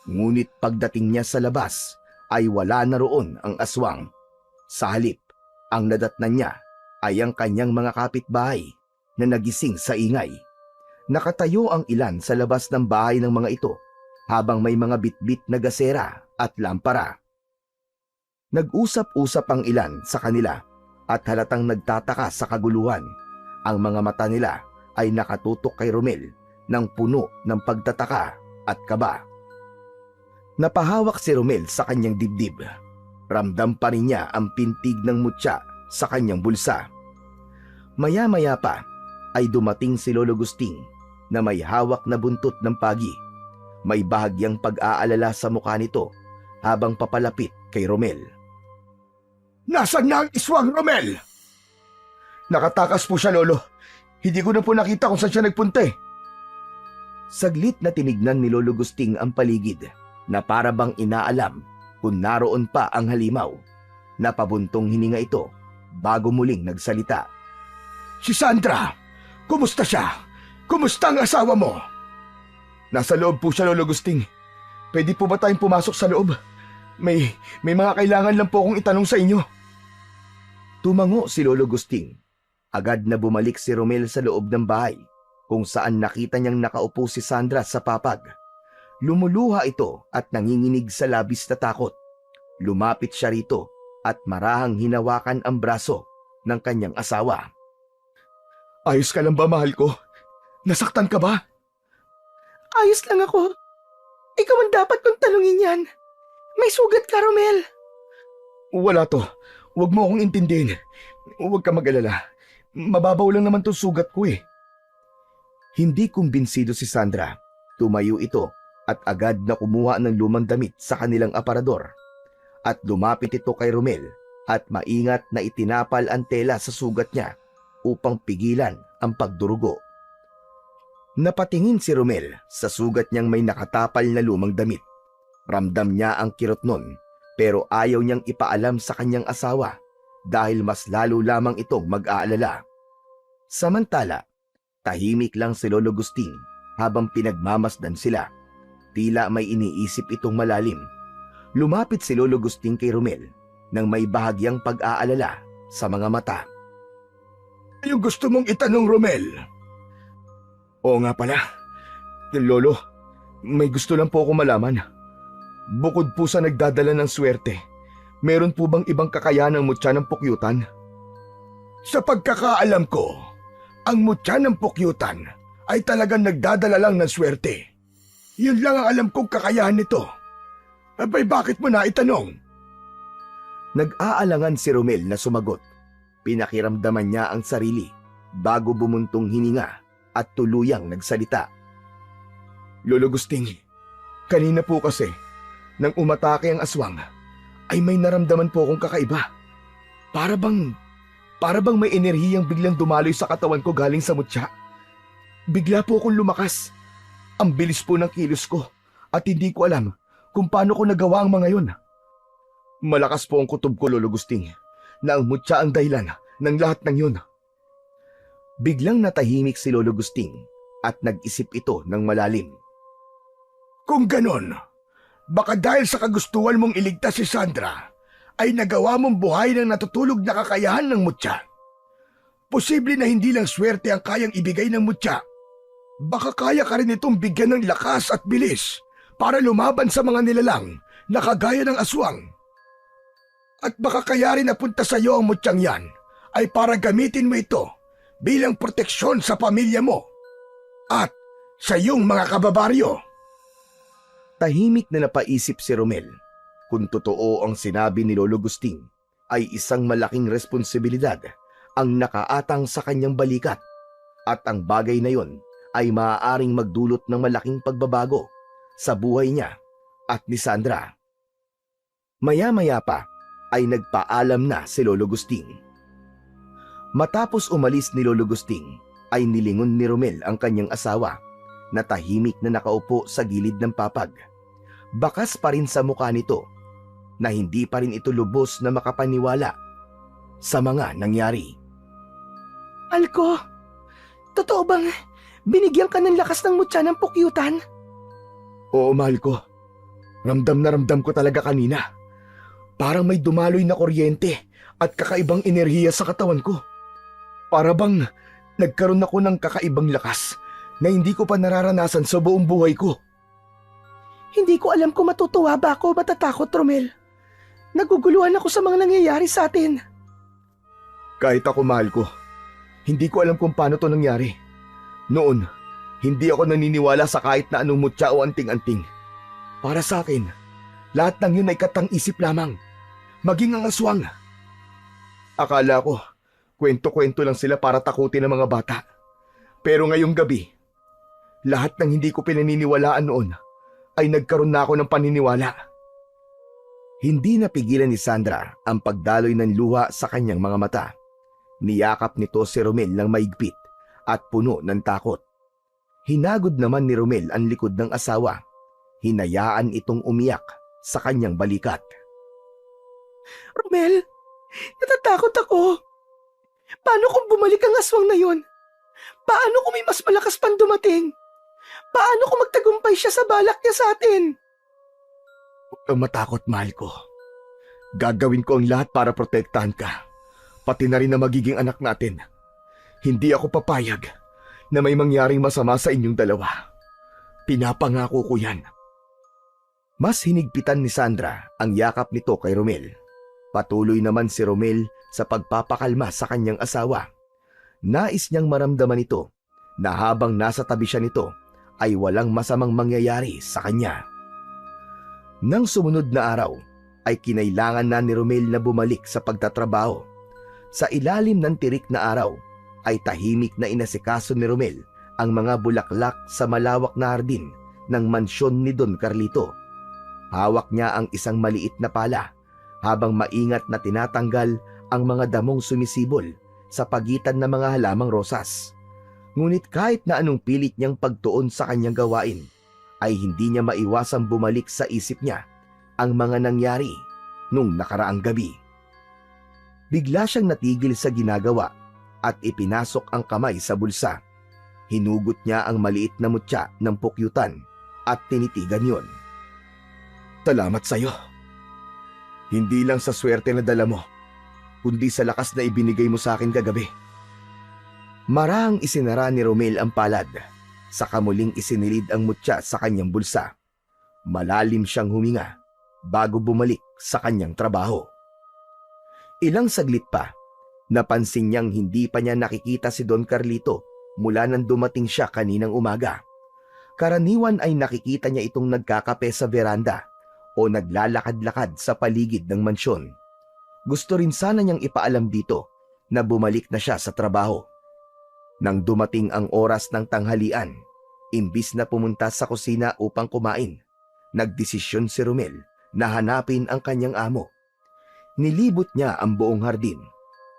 Ngunit pagdating niya sa labas ay wala na roon ang aswang. Sa halip, ang nadatnan niya ay ang kanyang mga kapitbahay na nagising sa ingay. Nakatayo ang ilan sa labas ng bahay ng mga ito habang may mga bitbit na gasera at lampara. Nag-usap-usap ang ilan sa kanila at halatang nagtataka sa kaguluhan. Ang mga mata nila ay nakatutok kay Romel ng puno ng pagtataka at kaba. Napahawak si Romel sa kanyang dibdib. Ramdam pa rin niya ang pintig ng mutya sa kanyang bulsa. Maya-maya pa ay dumating si Lolo Gusting na may hawak na buntot ng pagi. May bahagyang pag-aalala sa mukha nito habang papalapit kay Romel. Nasaan na ang iswang, Romel? Nakatakas po siya, Lolo. Hindi ko na po nakita kung saan siya nagpunta eh. Saglit na tinignan ni Lolo Gusting ang paligid na para bang inaalam kung naroon pa ang halimaw. Napabuntong hininga ito bago muling nagsalita. Si Sandra, kumusta siya? Kumusta ang asawa mo? Nasa loob po siya, Lolo Gusting. Pwede po ba tayong pumasok sa loob? May mga kailangan lang po akong itanong sa inyo. Tumango si Lolo Gusting. Agad na bumalik si Romel sa loob ng bahay kung saan nakita niyang nakaupo si Sandra sa papag. Lumuluha ito at nanginginig sa labis na takot. Lumapit siya rito at marahang hinawakan ang braso ng kanyang asawa. Ayos ka lang ba, mahal ko? Nasaktan ka ba? Ayos lang ako. Ikaw ang dapat kong tanungin yan. May sugat ka, Romel. Wala to. Huwag mo akong intindihin. Huwag ka mag-alala. Mababaw lang naman tong sugat ko eh. Hindi kumbinsido si Sandra. Tumayo ito at agad na kumuha ng lumang damit sa kanilang aparador. At lumapit ito kay Romel at maingat na itinapal ang tela sa sugat niya upang pigilan ang pagdurugo. Napatingin si Romel sa sugat niyang may nakatapal na lumang damit. Ramdam niya ang kirot nun pero ayaw niyang ipaalam sa kanyang asawa dahil mas lalo lamang itong mag-aalala. Samantala, tahimik lang si Lolo Gusting habang pinagmamasdan sila. Tila may iniisip itong malalim. Lumapit si Lolo Gusting kay Romel nang may bahagyang pag-aalala sa mga mata. Yung gusto mong itanong, Romel? Oo nga pala. Lolo, may gusto lang po ako malaman. Bukod po sa nagdadala ng swerte, meron po bang ibang kakayahan ng mutya ng pukyutan? Sa pagkakaalam ko, ang mutya ng pukyutan ay talagang nagdadala lang ng swerte. Yun lang ang alam kong kakayahan nito. Abay, bakit mo na itanong? Nag-aalangan si Romel na sumagot. Pinakiramdaman niya ang sarili bago bumuntong hininga at tuluyang nagsalita. Lolo Gusting, kanina po kasi, nang umatake ang aswang, ay may naramdaman po akong kakaiba. Para bang may enerhiyang biglang dumaloy sa katawan ko galing sa mutya. Bigla po akong lumakas. Ang bilis po ng kilos ko at hindi ko alam kung paano ko nagawa ang mga yun. Malakas po ang kutob ko, Lolo Gusting, na ang mutya ang dahilan ng lahat ng yun. Biglang natahimik si Lolo Gusting at nag-isip ito ng malalim. Kung ganon, baka dahil sa kagustuhan mong iligtas si Sandra, ay nagawa mong buhay ng natutulog na kakayahan ng mutya. Posible na hindi lang swerte ang kayang ibigay ng mutya. Baka kaya ka rin itong bigyan ng lakas at bilis para lumaban sa mga nilalang na kagaya ng aswang. At baka kaya rin napunta sa iyo ang mutyang yan ay para gamitin mo ito bilang proteksyon sa pamilya mo at sa iyong mga kababaryo. Tahimik na napaisip si Romel. Kung totoo ang sinabi ni Lolo Gusting, ay isang malaking responsibilidad ang nakaatang sa kanyang balikat at ang bagay na yon ay maaaring magdulot ng malaking pagbabago sa buhay niya at ni Sandra. Maya-maya pa ay nagpaalam na si Lolo Gusting. Matapos umalis ni Lolo Gusting, ay nilingon ni Romel ang kanyang asawa na tahimik na nakaupo sa gilid ng papag. Bakas pa rin sa mukha nito na hindi pa rin ito lubos na makapaniwala sa mga nangyari. Alko, totoo bang binigyan ka ng lakas ng mutya ng pukyutan? Oo, mahal ko. Ramdam na ramdam ko talaga kanina. Parang may dumaloy na kuryente at kakaibang enerhiya sa katawan ko. Para bang nagkaroon ako ng kakaibang lakas na hindi ko pa nararanasan sa buong buhay ko. Hindi ko alam kung matutuwa ba ako o matatakot, Romel. Naguguluhan ako sa mga nangyayari sa atin. Kahit ako, mahal ko, hindi ko alam kung paano to nangyari. Noon, hindi ako naniniwala sa kahit na anong mutya o anting-anting. Para sa akin, lahat ng yun ay katang-isip lamang, maging ang aswang. Akala ko, kwento-kwento lang sila para takutin ang mga bata. Pero ngayong gabi, lahat ng hindi ko pinaniniwalaan noon ay nagkaroon na ako ng paniniwala. Hindi napigilan ni Sandra ang pagdaloy ng luha sa kanyang mga mata. Niyakap nito si Romel ng maigpit at puno ng takot. Hinagod naman ni Romel ang likod ng asawa. Hinayaan itong umiyak sa kanyang balikat. Romel, natatakot ako. Paano kung bumalik ang aswang na yon? Paano kung may mas malakas pang dumating? Paano kung magtagumpay siya sa balak niya sa atin? Huwag kang matakot, mahal ko. Gagawin ko ang lahat para protektahan ka. Pati na rin na magiging anak natin. Hindi ako papayag na may mangyaring masama sa inyong dalawa. Pinapangako ko yan. Mas hinigpitan ni Sandra ang yakap nito kay Romel. Patuloy naman si Romel sa pagpapakalma sa kanyang asawa. Nais niyang maramdaman ito na habang nasa tabi siya nito ay walang masamang mangyayari sa kanya. Nang sumunod na araw ay kinailangan na ni Romel na bumalik sa pagtatrabaho. Sa ilalim ng tirik na araw ay tahimik na inasikaso ni Romel ang mga bulaklak sa malawak na hardin ng mansyon ni Don Carlito. Hawak niya ang isang maliit na pala habang maingat na tinatanggal ang mga damong sumisibol sa pagitan ng mga halamang rosas. Ngunit kahit na anong pilit niyang pagtuon sa kanyang gawain, ay hindi niya maiwasang bumalik sa isip niya ang mga nangyari nung nakaraang gabi. Bigla siyang natigil sa ginagawa at ipinasok ang kamay sa bulsa. Hinugot niya ang maliit na mutya ng pukyutan at tinitigan yon. Salamat sa'yo. Hindi lang sa swerte na dala mo, kundi sa lakas na ibinigay mo sa akin kagabi. Marahang isinara ni Romel ang palad, saka muling isinilid ang mutya sa kanyang bulsa. Malalim siyang huminga bago bumalik sa kanyang trabaho. Ilang saglit pa, napansin niyang hindi pa niya nakikita si Don Carlito mula nang dumating siya kaninang umaga. Karaniwan ay nakikita niya itong nagkakape sa veranda o naglalakad-lakad sa paligid ng mansyon. Gusto rin sana niyang ipaalam dito na bumalik na siya sa trabaho. Nang dumating ang oras ng tanghalian, imbis na pumunta sa kusina upang kumain, nagdesisyon si Romel na hanapin ang kanyang amo. Nilibot niya ang buong hardin,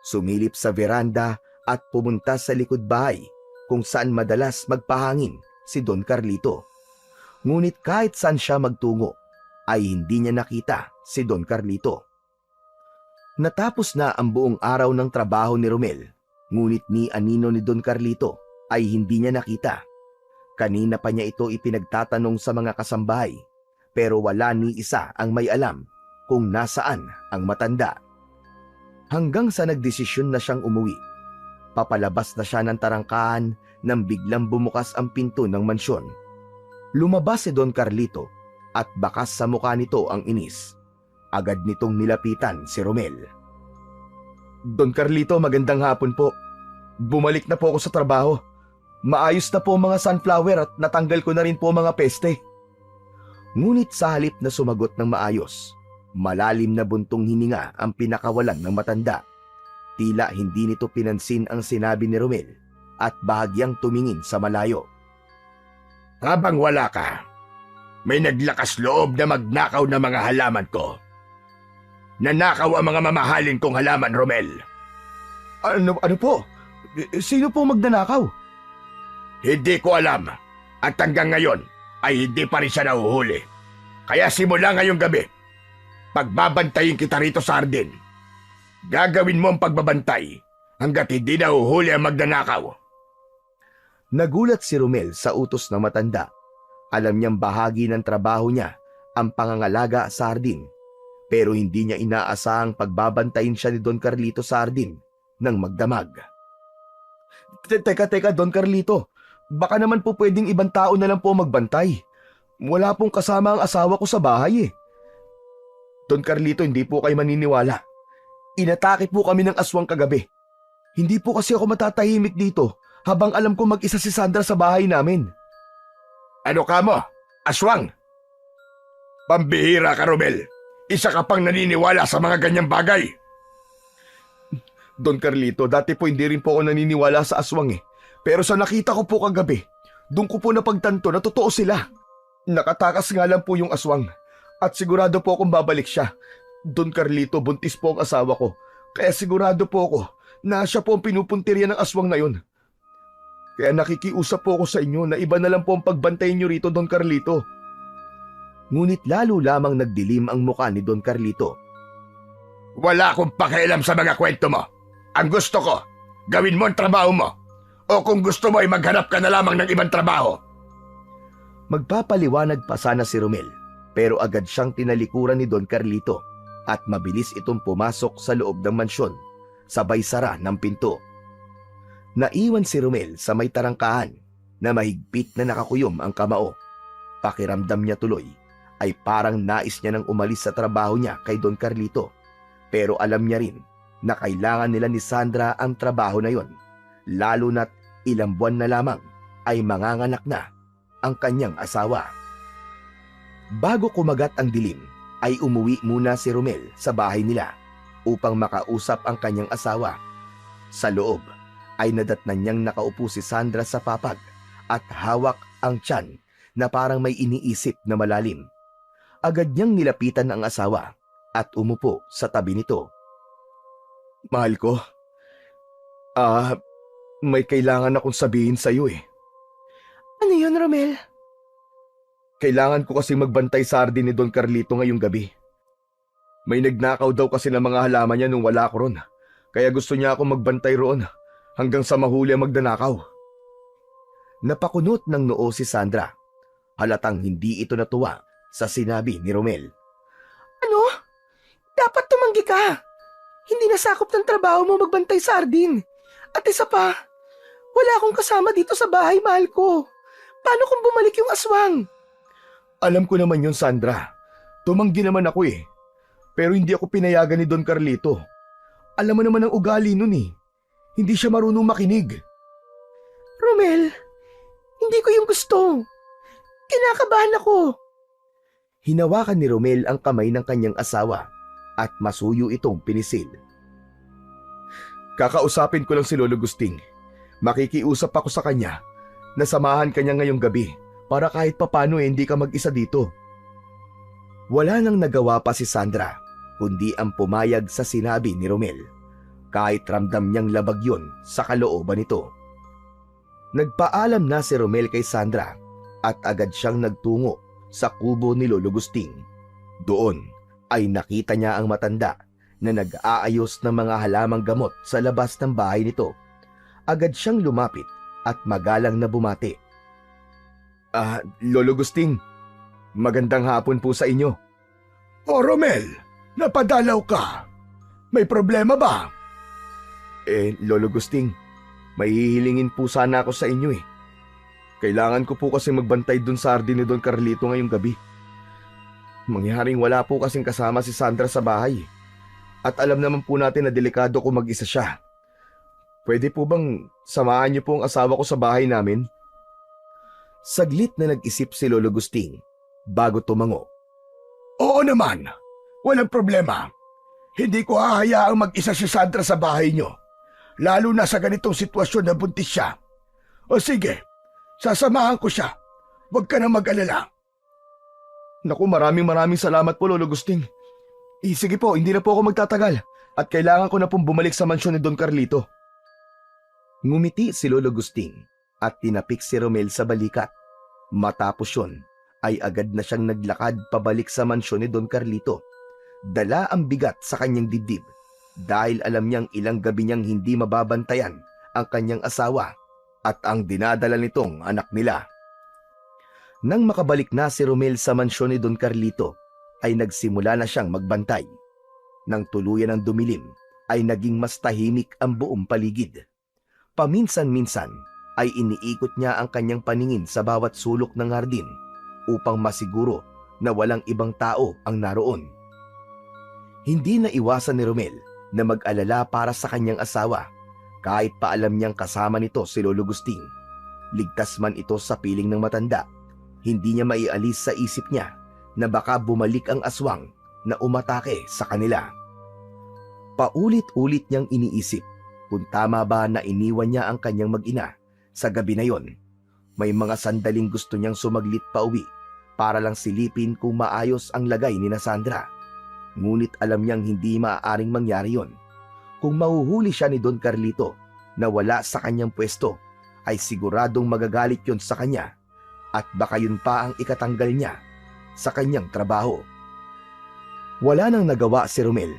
sumilip sa veranda at pumunta sa likod bahay kung saan madalas magpahangin si Don Carlito. Ngunit kahit saan siya magtungo, ay hindi niya nakita si Don Carlito. Natapos na ang buong araw ng trabaho ni Romel, ngunit ni anino ni Don Carlito ay hindi niya nakita. Kanina pa niya ito ipinagtatanong sa mga kasambahay, pero wala ni isa ang may alam kung nasaan ang matanda. Hanggang sa nagdesisyon na siyang umuwi. Papalabas na siya ng tarangkahan nang biglang bumukas ang pinto ng mansyon. Lumabas si Don Carlito at bakas sa mukha nito ang inis. Agad nitong nilapitan si Romel. Don Carlito, magandang hapon po. Bumalik na po ako sa trabaho. Maayos na po mga sunflower at natanggal ko na rin po mga peste. Ngunit sa halip na sumagot ng maayos, malalim na buntong hininga ang pinakawalan ng matanda. Tila hindi nito pinansin ang sinabi ni Romel at bahagyang tumingin sa malayo. Habang wala ka, may naglakas loob na magnakaw ng mga halaman ko. Nanakaw ang mga mamahalin kong halaman, Romel. Ano po? Sino po magnanakaw? Hindi ko alam at hanggang ngayon ay hindi pa rin siya nahuhuli. Kaya simula ngayong gabi, pagbabantayin kita rito sa hardin. Gagawin mo ang pagbabantay hanggat hindi nahuhuli ang magnanakaw. Nagulat si Romel sa utos ng matanda. Alam niyang bahagi ng trabaho niya ang pangangalaga sa hardin, pero hindi niya inaasahang pagbabantayin siya ni Don Carlito sa hardin ng magdamag. Teka, Don Carlito. Baka naman po pwedeng ibang tao na lang po magbantay. Wala pong kasama ang asawa ko sa bahay eh. Don Carlito, hindi po kayo maniniwala. Inatake po kami ng aswang kagabi. Hindi po kasi ako matatahimik dito habang alam ko mag-isa si Sandra sa bahay namin. Ano ka mo? Aswang? Pambihira ka, Romel. Isa ka pang naniniwala sa mga ganyang bagay. Don Carlito, dati po hindi rin po ako naniniwala sa aswang eh. Pero sa nakita ko po kagabi, doon ko po napagtanto na totoo sila. Nakatakas nga lang po yung aswang at sigurado po akong babalik siya. Don Carlito, buntis po ang asawa ko. Kaya sigurado po ako na siya po ang pinupuntirya ng aswang na yun. Kaya nakikiusap po ako sa inyo na iba na lang po ang pagbantayin nyo rito, Don Carlito. Ngunit lalo lamang nagdilim ang mukha ni Don Carlito. Wala akong pakialam sa mga kwento mo. Ang gusto ko, gawin mo ang trabaho mo. O kung gusto mo ay maghanap ka na lamang ng ibang trabaho. Magpapaliwanag pa sana si Romel, pero agad siyang tinalikuran ni Don Carlito at mabilis itong pumasok sa loob ng mansyon, sabay sara ng pinto. Naiwan si Romel sa may tarangkahan na mahigpit na nakakuyom ang kamao. Pakiramdam niya tuloy ay parang nais niya nang umalis sa trabaho niya kay Don Carlito, pero alam niya rin na kailangan nila ni Sandra ang trabaho na yon, lalo na't ilang buwan na lamang ay manganganak na ang kanyang asawa. Bago kumagat ang dilim, ay umuwi muna si Romel sa bahay nila upang makausap ang kanyang asawa. Sa loob ay nadatnan niyang nakaupo si Sandra sa papag at hawak ang tiyan na parang may iniisip na malalim. Agad niyang nilapitan ang asawa at umupo sa tabi nito. Mahal ko, may kailangan akong sabihin sa iyo eh. Ano yun, Romel? Kailangan ko kasi magbantay sa hardin ni Don Carlito ngayong gabi. May nagnakaw daw kasi ng mga halaman niya nung wala ko ron. Kaya gusto niya akong magbantay roon hanggang sa mahuli ang magnanakaw. Napakunot ng noo si Sandra. Halatang hindi ito natuwa sa sinabi ni Romel. Ano? Dapat tumanggi ka. Hindi nasakop ng trabaho mo magbantay sa hardin. At isa pa, wala akong kasama dito sa bahay, mahal ko. Paano kung bumalik yung aswang? Alam ko naman yun, Sandra. Tumanggi naman ako eh. Pero hindi ako pinayagan ni Don Carlito. Alam mo naman ang ugali nun eh. Hindi siya marunong makinig. Romel, hindi ko yung gusto. Kinakabahan ako. Hinawakan ni Romel ang kamay ng kanyang asawa at masuyo itong pinisil. Kakausapin ko lang si Lolo Gusting. Makikiusap ako sa kanya na samahan kanya ngayong gabi para kahit papano hindi ka mag-isa dito. Wala nang nagawa pa si Sandra kundi ang pumayag sa sinabi ni Romel, kahit ramdam niyang labag yun sa kalooban nito. Nagpaalam na si Romel kay Sandra at agad siyang nagtungo sa kubo ni Lolo Gusting. Doon ay nakita niya ang matanda na nag-aayos ng mga halamang gamot sa labas ng bahay nito. Agad siyang lumapit at magalang na bumati. Lolo Gusting, magandang hapon po sa inyo. O Romel, napadalaw ka. May problema ba? Lolo Gusting, may hihilingin po sana ako sa inyo eh. Kailangan ko po kasi magbantay dun sa hardin ni Don Carlito ngayong gabi. Mangyaring wala po kasing kasama si Sandra sa bahay. At alam naman po natin na delikado kung mag-isa siya. Pwede po bang samahan niyo po ang asawa ko sa bahay namin? Saglit na nag-isip si Lolo Gusting bago tumango. Oo naman, walang problema. Hindi ko hahayaang mag-isa si Sandra sa bahay niyo, lalo na sa ganitong sitwasyon na buntis siya. O sige, sasamahan ko siya. Huwag ka na mag-alala. Naku, maraming salamat po, Lolo Gusting. Sige po, hindi na po ako magtatagal at kailangan ko na pong bumalik sa mansyon ni Don Carlito. Ngumiti si Lolo Gusting at tinapik si Romel sa balikat. Matapos yun, ay agad na siyang naglakad pabalik sa mansyon ni Don Carlito. Dala ang bigat sa kanyang dibdib dahil alam niyang ilang gabi niyang hindi mababantayan ang kanyang asawa at ang dinadala nitong anak nila. Nang makabalik na si Romel sa mansyon ni Don Carlito, ay nagsimula na siyang magbantay. Nang tuluyan ng dumilim, ay naging mas tahimik ang buong paligid. Paminsan-minsan ay iniikot niya ang kanyang paningin sa bawat sulok ng hardin upang masiguro na walang ibang tao ang naroon. Hindi na iwasan ni Romel na mag-alala para sa kanyang asawa kahit pa alam niyang kasama nito si Lolo Gusting. Ligtas man ito sa piling ng matanda, hindi niya maialis sa isip niya na baka bumalik ang aswang na umatake sa kanila. Paulit-ulit niyang iniisip kung tama ba na iniwan niya ang kanyang mag-ina sa gabi na yon. May mga sandaling gusto niyang sumaglit pa uwi para lang silipin kung maayos ang lagay ni na Sandra. Ngunit alam niyang hindi maaaring mangyari yon. Kung mahuhuli siya ni Don Carlito na wala sa kanyang pwesto, ay siguradong magagalit yon sa kanya at baka yun pa ang ikatanggal niya sa kanyang trabaho. Wala nang nagawa si Romel,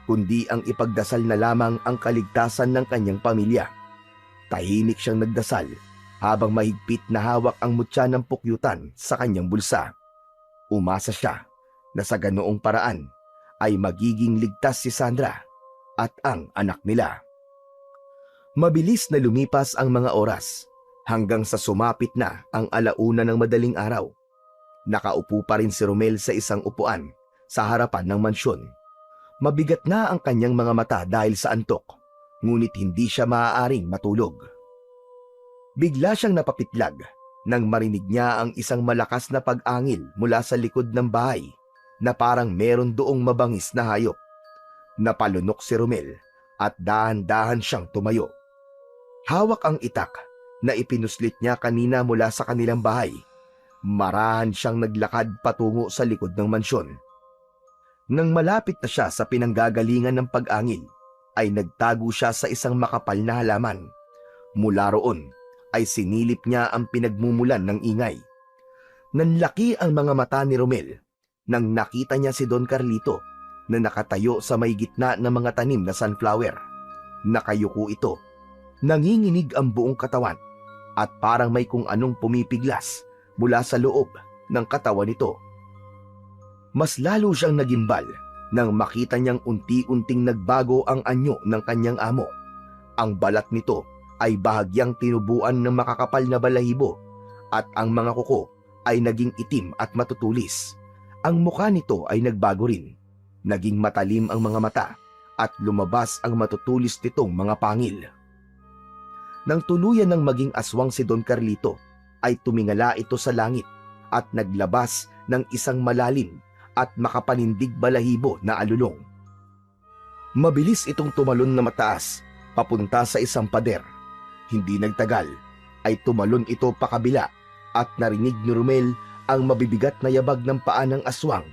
kundi ang ipagdasal na lamang ang kaligtasan ng kanyang pamilya. Tahimik siyang nagdasal habang mahigpit na hawak ang mutya ng pukyutan sa kanyang bulsa. Umasa siya na sa ganoong paraan ay magiging ligtas si Sandra at ang anak nila. Mabilis na lumipas ang mga oras hanggang sa sumapit na ang alauna ng madaling araw. Nakaupo pa rin si Romel sa isang upuan sa harapan ng mansyon. Mabigat na ang kanyang mga mata dahil sa antok, ngunit hindi siya maaaring matulog. Bigla siyang napapitlag nang marinig niya ang isang malakas na pag-angil mula sa likod ng bahay na parang meron doong mabangis na hayop. Napalunok si Romel at dahan-dahan siyang tumayo. Hawak ang itak na ipinuslit niya kanina mula sa kanilang bahay. Marahan siyang naglakad patungo sa likod ng mansyon. Nang malapit na siya sa pinanggagalingan ng pag-angil, ay nagtago siya sa isang makapal na halaman. Mula roon ay sinilip niya ang pinagmumulan ng ingay. Nanlaki ang mga mata ni Romel nang nakita niya si Don Carlito na nakatayo sa may gitna ng mga tanim na sunflower. Nakayuko ito, nanginginig ang buong katawan at parang may kung anong pumipiglas mula sa loob ng katawan nito. Mas lalo siyang nagimbal nang makita niyang unti-unting nagbago ang anyo ng kanyang amo. Ang balat nito ay bahagyang tinubuan ng makakapal na balahibo at ang mga kuko ay naging itim at matutulis. Ang mukha nito ay nagbago rin. Naging matalim ang mga mata at lumabas ang matutulis nitong mga pangil. Nang tuluyan ng maging aswang si Don Carlito, ay tumingala ito sa langit at naglabas ng isang malalim at makapanindig balahibo na alulong. Mabilis itong tumalon na mataas papunta sa isang pader. Hindi nagtagal ay tumalon ito pakabila at narinig ni Romel ang mabibigat na yabag ng paa ng aswang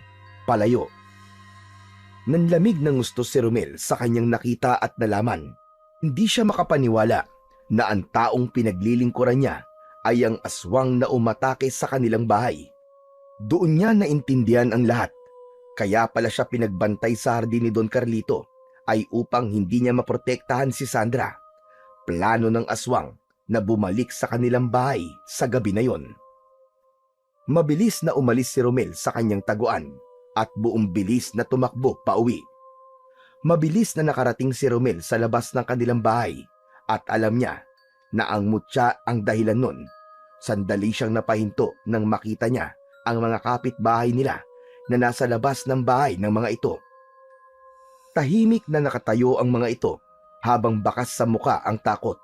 palayo. Nanlamig ng gusto si Romel sa kanyang nakita at nalaman. Hindi siya makapaniwala na ang taong pinaglilingkuran niya ay ang aswang na umatake sa kanilang bahay. Doon niya naintindihan ang lahat. Kaya pala siya pinagbantay sa hardin ni Don Carlito ay upang hindi niya maprotektahan si Sandra. Plano ng aswang na bumalik sa kanilang bahay sa gabi na yon. Mabilis na umalis si Romel sa kanyang taguan at buong bilis na tumakbo pauwi. Mabilis na nakarating si Romel sa labas ng kanilang bahay at alam niya na ang mutya ang dahilan nun. Sandali siyang napahinto nang makita niya ang mga kapitbahay nila na nasa labas ng bahay ng mga ito. Tahimik na nakatayo ang mga ito habang bakas sa muka ang takot.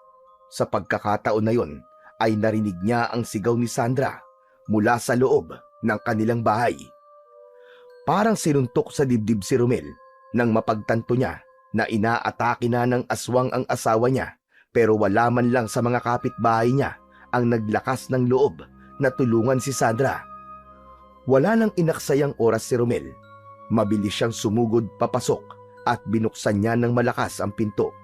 Sa pagkakataon na yon ay narinig niya ang sigaw ni Sandra mula sa loob ng kanilang bahay. Parang sinuntok sa dibdib si Romel nang mapagtanto niya na inaatake na ng aswang ang asawa niya, pero wala man lang sa mga kapitbahay niya ang naglakas ng loob na tulungan si Sandra. Wala nang inaksayang oras si Romel. Mabilis siyang sumugod papasok at binuksan niya ng malakas ang pinto.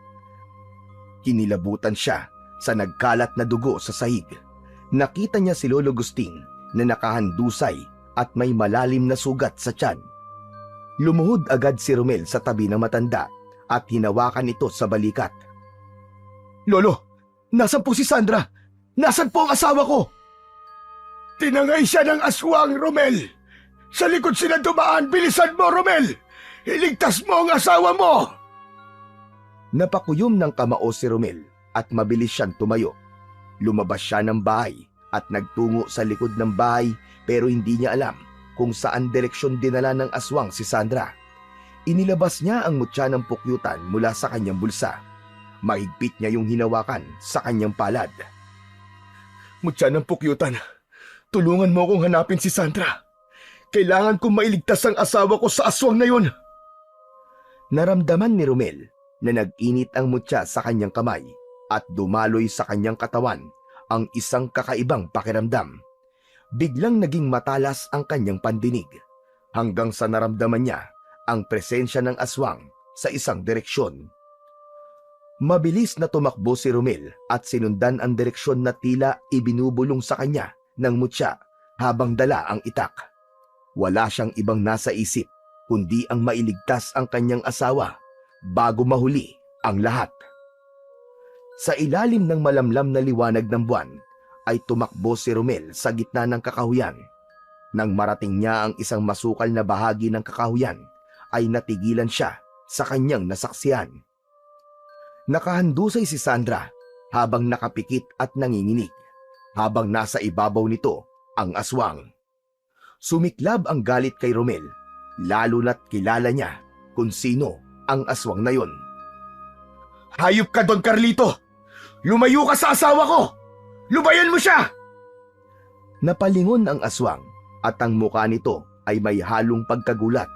Kinilabutan siya sa nagkalat na dugo sa sahig. Nakita niya si Lolo Gusting na nakahandusay at may malalim na sugat sa tiyan. Lumuhod agad si Romel sa tabi ng matanda at hinawakan ito sa balikat. Lolo, nasan po si Sandra? Nasan po ang asawa ko? Tinangay siya ng aswang, Romel. Sa likod sila dumaan. Bilisan mo, Romel! Iligtas mo ang asawa mo! Napakuyom ng kamao si Romel at mabilis siyang tumayo. Lumabas siya ng bahay at nagtungo sa likod ng bahay, pero hindi niya alam kung saan direksyon dinala ng aswang si Sandra. Inilabas niya ang mutya ng pukyutan mula sa kanyang bulsa. Mahigpit niya yung hinawakan sa kanyang palad. Mutya ng pukyutan, tulungan mo akong hanapin si Sandra. Kailangan kong mailigtas ang asawa ko sa aswang na yun. Naramdaman ni Romel na nag-init ang mutya sa kanyang kamay at dumaloy sa kanyang katawan ang isang kakaibang pakiramdam. Biglang naging matalas ang kanyang pandinig hanggang sa naramdaman niya ang presensya ng aswang sa isang direksyon. Mabilis na tumakbo si Romel at sinundan ang direksyon na tila ibinubulong sa kanya ng mutya habang dala ang itak. Wala siyang ibang nasa isip kundi ang mailigtas ang kanyang asawa bago mahuli ang lahat. Sa ilalim ng malamlam na liwanag ng buwan ay tumakbo si Romel sa gitna ng kakahuyan. Nang marating niya ang isang masukal na bahagi ng kakahuyan, ay natigilan siya sa kanyang nasaksihan. Nakahandusay si Sandra habang nakapikit at nanginginig, habang nasa ibabaw nito ang aswang. Sumiklab ang galit kay Romel, lalo na't kilala niya kung sino ang aswang na yon. Hayop ka, Don Carlito! Lumayo ka sa asawa ko! Lubayan mo siya! Napalingon ang aswang at ang mukha nito ay may halong pagkagulat.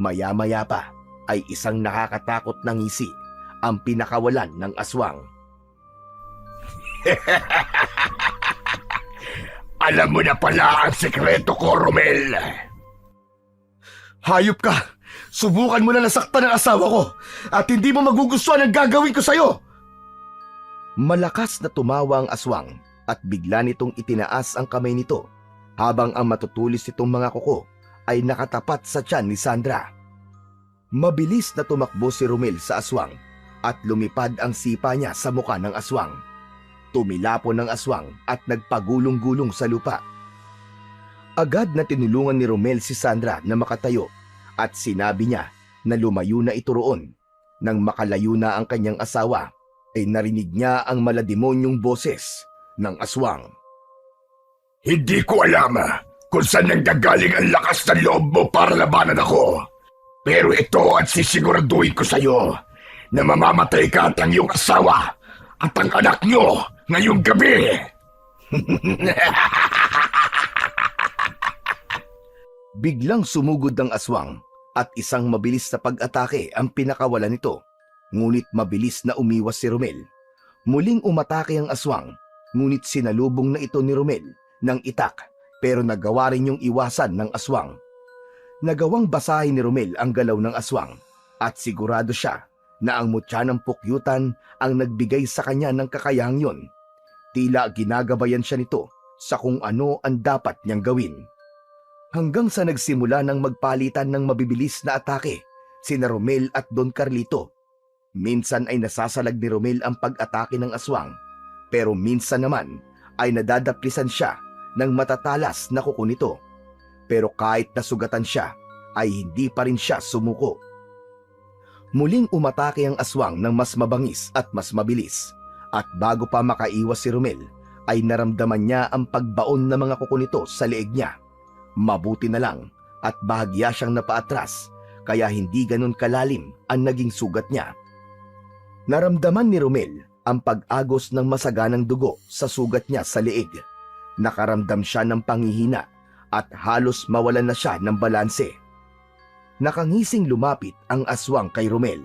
Maya-maya pa ay isang nakakatakot na ngisi ang pinakawalan ng aswang. Alam mo na pala ang sekreto ko, Romel. Hayop ka! Subukan mo na nasaktan ang asawa ko at hindi mo magugustuhan ang gagawin ko sa'yo! Malakas na tumawa ang aswang at bigla nitong itinaas ang kamay nito habang ang matutulis nitong mga kuko ay nakatapat sa tiyan ni Sandra. Mabilis na tumakbo si Romel sa aswang at lumipad ang sipa niya sa muka ng aswang. Tumilapon ang aswang at nagpagulong-gulong sa lupa. Agad na tinulungan ni Romel si Sandra na makatayo at sinabi niya na lumayo na ito roon. Nang makalayo na ang kanyang asawa, ay narinig niya ang malademonyong boses ng aswang. Hindi ko alam kung saan nanggagaling ang lakas ng loob mo para labanan ako. Pero ito at sisiguraduhin ko sa'yo na mamamatay ka at ang iyong asawa at ang anak nyo ngayong gabi. Biglang sumugod ang aswang at isang mabilis na pag-atake ang pinakawalan nito. Ngunit mabilis na umiwas si Romel. Muling umatake ang aswang, ngunit sinalubong na ito ni Romel ng itak, pero nagawa rin yung iwasan ng aswang. Nagawang basahin ni Romel ang galaw ng aswang at sigurado siya na ang mutya ng pukyutan ang nagbigay sa kanya ng kakayahang yon. Tila ginagabayan siya nito sa kung ano ang dapat niyang gawin. Hanggang sa nagsimula ng magpalitan ng mabibilis na atake sina Romel at Don Carlito. Minsan ay nasasalag ni Romel ang pag-atake ng aswang, pero minsan naman ay nadadaplisan siya ng matatalas na kuko nito. Pero kahit nasugatan siya, ay hindi pa rin siya sumuko. Muling umatake ang aswang ng mas mabangis at mas mabilis, at bago pa makaiwas si Romel, ay naramdaman niya ang pagbaon ng mga kuko nito sa leeg niya. Mabuti na lang at bahagya siyang napaatras, kaya hindi ganun kalalim ang naging sugat niya. Naramdaman ni Romel ang pag-agos ng masaganang dugo sa sugat niya sa leeg. Nakaramdam siya ng panghihina at halos mawalan na siya ng balanse. Nakangising lumapit ang aswang kay Romel.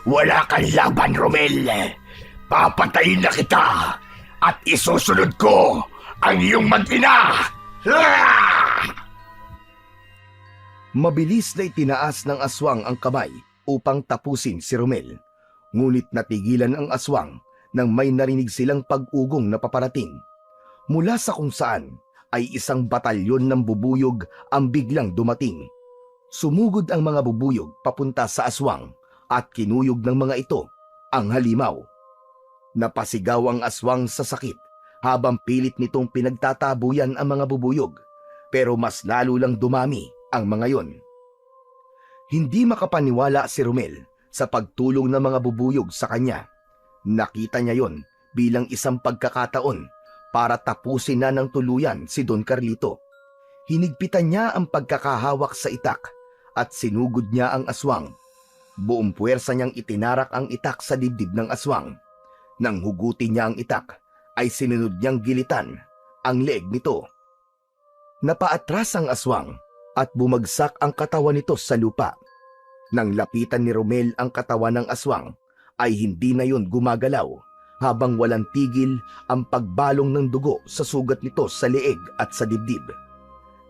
Wala kang laban, Romel. Papatayin na kita at isusunod ko ang iyong mag-ina. Mabilis na itinaas ng aswang ang kamay upang tapusin si Romel. Ngunit natigilan ang aswang nang may narinig silang pag-ugong na paparating. Mula sa kung saan ay isang batalyon ng bubuyog ang biglang dumating. Sumugod ang mga bubuyog papunta sa aswang at kinuyog ng mga ito ang halimaw. Napasigaw ang aswang sa sakit habang pilit nitong pinagtatabuyan ang mga bubuyog, pero mas lalo lang dumami ang mga yon. Hindi makapaniwala si Romel sa pagtulong ng mga bubuyog sa kanya. Nakita niya yon bilang isang pagkakataon para tapusin na ng tuluyan si Don Carlito. Hinigpitan niya ang pagkakahawak sa itak at sinugod niya ang aswang. Buong puwersa niyang itinarak ang itak sa dibdib ng aswang. Nang hugutin niya ang itak, ay sinunod niyang gilitan ang leeg nito. Napaatras ang aswang at bumagsak ang katawan nito sa lupa. Nang lapitan ni Romel ang katawan ng aswang, ay hindi na yon gumagalaw habang walang tigil ang pagbalong ng dugo sa sugat nito sa leeg at sa dibdib.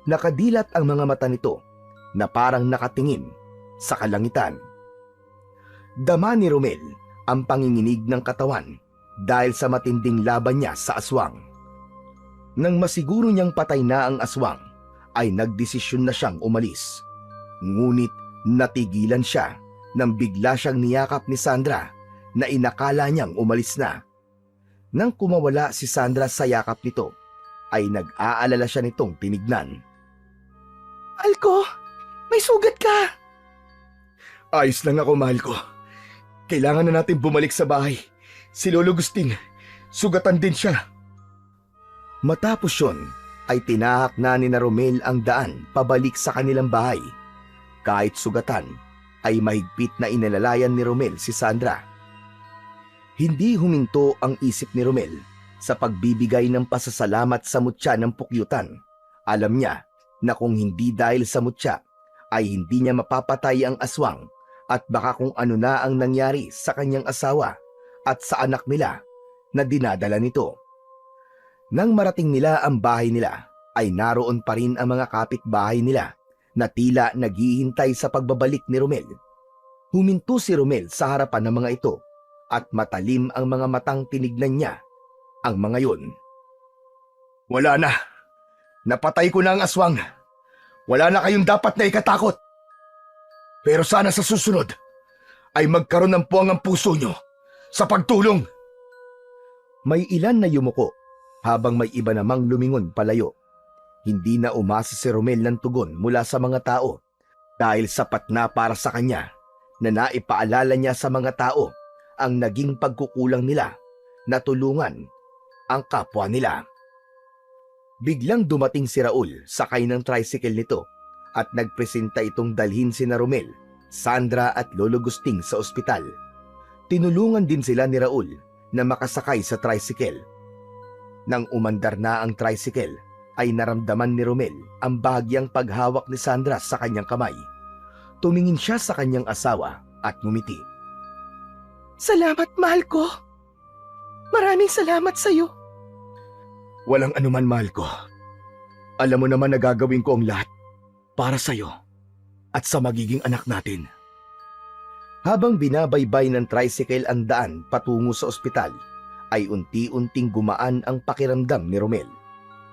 Nakadilat ang mga mata nito na parang nakatingin sa kalangitan. Dama ni Romel ang panginginig ng katawan dahil sa matinding laban niya sa aswang. Nang masiguro niyang patay na ang aswang, ay nagdesisyon na siyang umalis. Ngunit natigilan siya nang bigla siyang niyakap ni Sandra na inakala niyang umalis na. Nang kumawala si Sandra sa yakap nito, ay nag-aalala siya nitong tinignan. Mahal ko, may sugat ka. Ayos lang ako, mahal ko. Kailangan na natin bumalik sa bahay. Si Lolo Gusting, sugatan din siya. Matapos yun, ay tinahak na ni Romel ang daan pabalik sa kanilang bahay. Kahit sugatan, ay mahigpit na inalalayan ni Romel si Sandra. Hindi huminto ang isip ni Romel sa pagbibigay ng pasasalamat sa mutya ng pukyutan. Alam niya na kung hindi dahil sa mutya, ay hindi niya mapapatay ang aswang at baka kung ano na ang nangyari sa kanyang asawa at sa anak nila na dinadala nito. Nang marating nila ang bahay nila, ay naroon pa rin ang mga kapitbahay nila na tila naghihintay sa pagbabalik ni Romel. Huminto si Romel sa harapan ng mga ito at matalim ang mga matang tinignan niya ang mga yon. Wala na. Napatay ko na ang aswang. Wala na kayong dapat na ikatakot. Pero sana sa susunod ay magkaroon ng puwang ang puso nyo sa pagtulong. May ilan na yumuko habang may iba namang lumingon palayo. Hindi na umasa si Romel ng tugon mula sa mga tao dahil sapat na para sa kanya na naipaalala niya sa mga tao ang naging pagkukulang nila na tulungan ang kapwa nila. Biglang dumating si Raul sakay ng tricycle nito at nagpresenta itong dalhin sina Romel, Sandra at Lolo Gusting sa ospital. Tinulungan din sila ni Raul na makasakay sa tricycle. Nang umandar na ang tricycle, ay naramdaman ni Romel ang bahagyang paghawak ni Sandra sa kanyang kamay. Tumingin siya sa kanyang asawa at ngumiti. Salamat, mahal ko. Maraming salamat sa'yo. Walang anuman, mahal ko. Alam mo naman na gagawin ko ang lahat para sa'yo at sa magiging anak natin. Habang binabaybay ng tricycle ang daan patungo sa ospital, ay unti-unting gumaan ang pakiramdam ni Romel.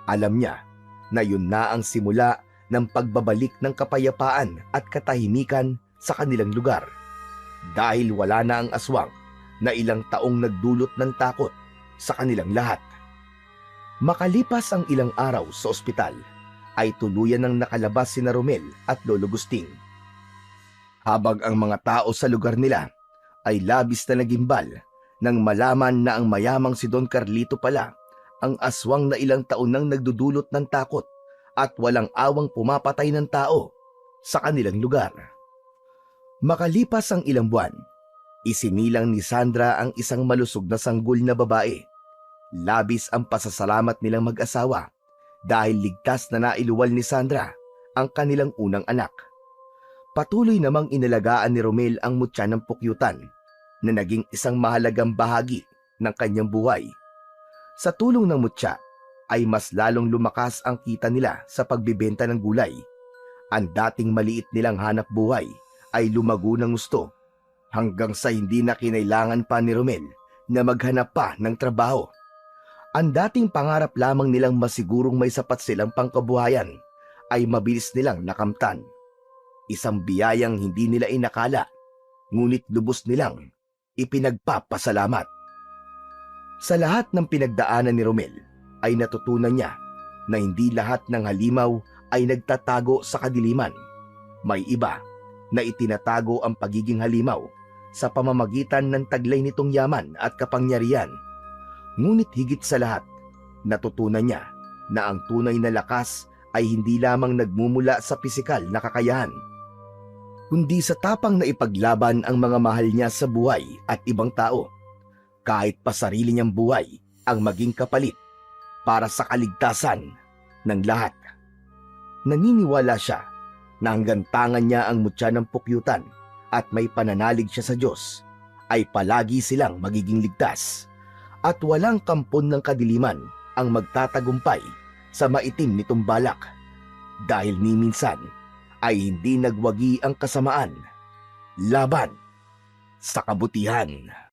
Alam niya na yun na ang simula ng pagbabalik ng kapayapaan at katahimikan sa kanilang lugar. Dahil wala na ang aswang na ilang taong nagdulot ng takot sa kanilang lahat. Makalipas ang ilang araw sa ospital, ay tuluyan ng nakalabas sina Romel at Lolo Gusting. Habang ang mga tao sa lugar nila ay labis na nagimbal nang malaman na ang mayamang si Don Carlito pala ang aswang na ilang taon nang nagdudulot ng takot at walang awang pumapatay ng tao sa kanilang lugar. Makalipas ang ilang buwan, isinilang ni Sandra ang isang malusog na sanggol na babae. Labis ang pasasalamat nilang mag-asawa dahil ligtas na nailuwal ni Sandra ang kanilang unang anak. Patuloy namang inalagaan ni Romel ang mutya ng pukyutan na naging isang mahalagang bahagi ng kanyang buhay. Sa tulong ng mutya ay mas lalong lumakas ang kita nila sa pagbibenta ng gulay. Ang dating maliit nilang hanap buhay ay lumago ng gusto hanggang sa hindi na kinailangan pa ni Romel na maghanap pa ng trabaho. Ang dating pangarap lamang nilang masigurong may sapat silang pangkabuhayan ay mabilis nilang nakamtan. Isang biyayang hindi nila inakala, ngunit lubos nilang ipinagpapasalamat. Sa lahat ng pinagdaanan ni Romel ay natutunan niya na hindi lahat ng halimaw ay nagtatago sa kadiliman. May iba na itinatago ang pagiging halimaw sa pamamagitan ng taglay nitong yaman at kapangyarihan. Ngunit higit sa lahat, natutunan niya na ang tunay na lakas ay hindi lamang nagmumula sa pisikal na kakayahan, kundi sa tapang na ipaglaban ang mga mahal niya sa buhay at ibang tao, kahit pa sarili niyang buhay ang maging kapalit para sa kaligtasan ng lahat. Naniniwala siya na hanggang tangan niya ang mutya ng pukyutan at may pananalig siya sa Diyos, ay palagi silang magiging ligtas at walang kampon ng kadiliman ang magtatagumpay sa maitim nitong balak, dahil ni minsan ay hindi nagwagi ang kasamaan laban sa kabutihan.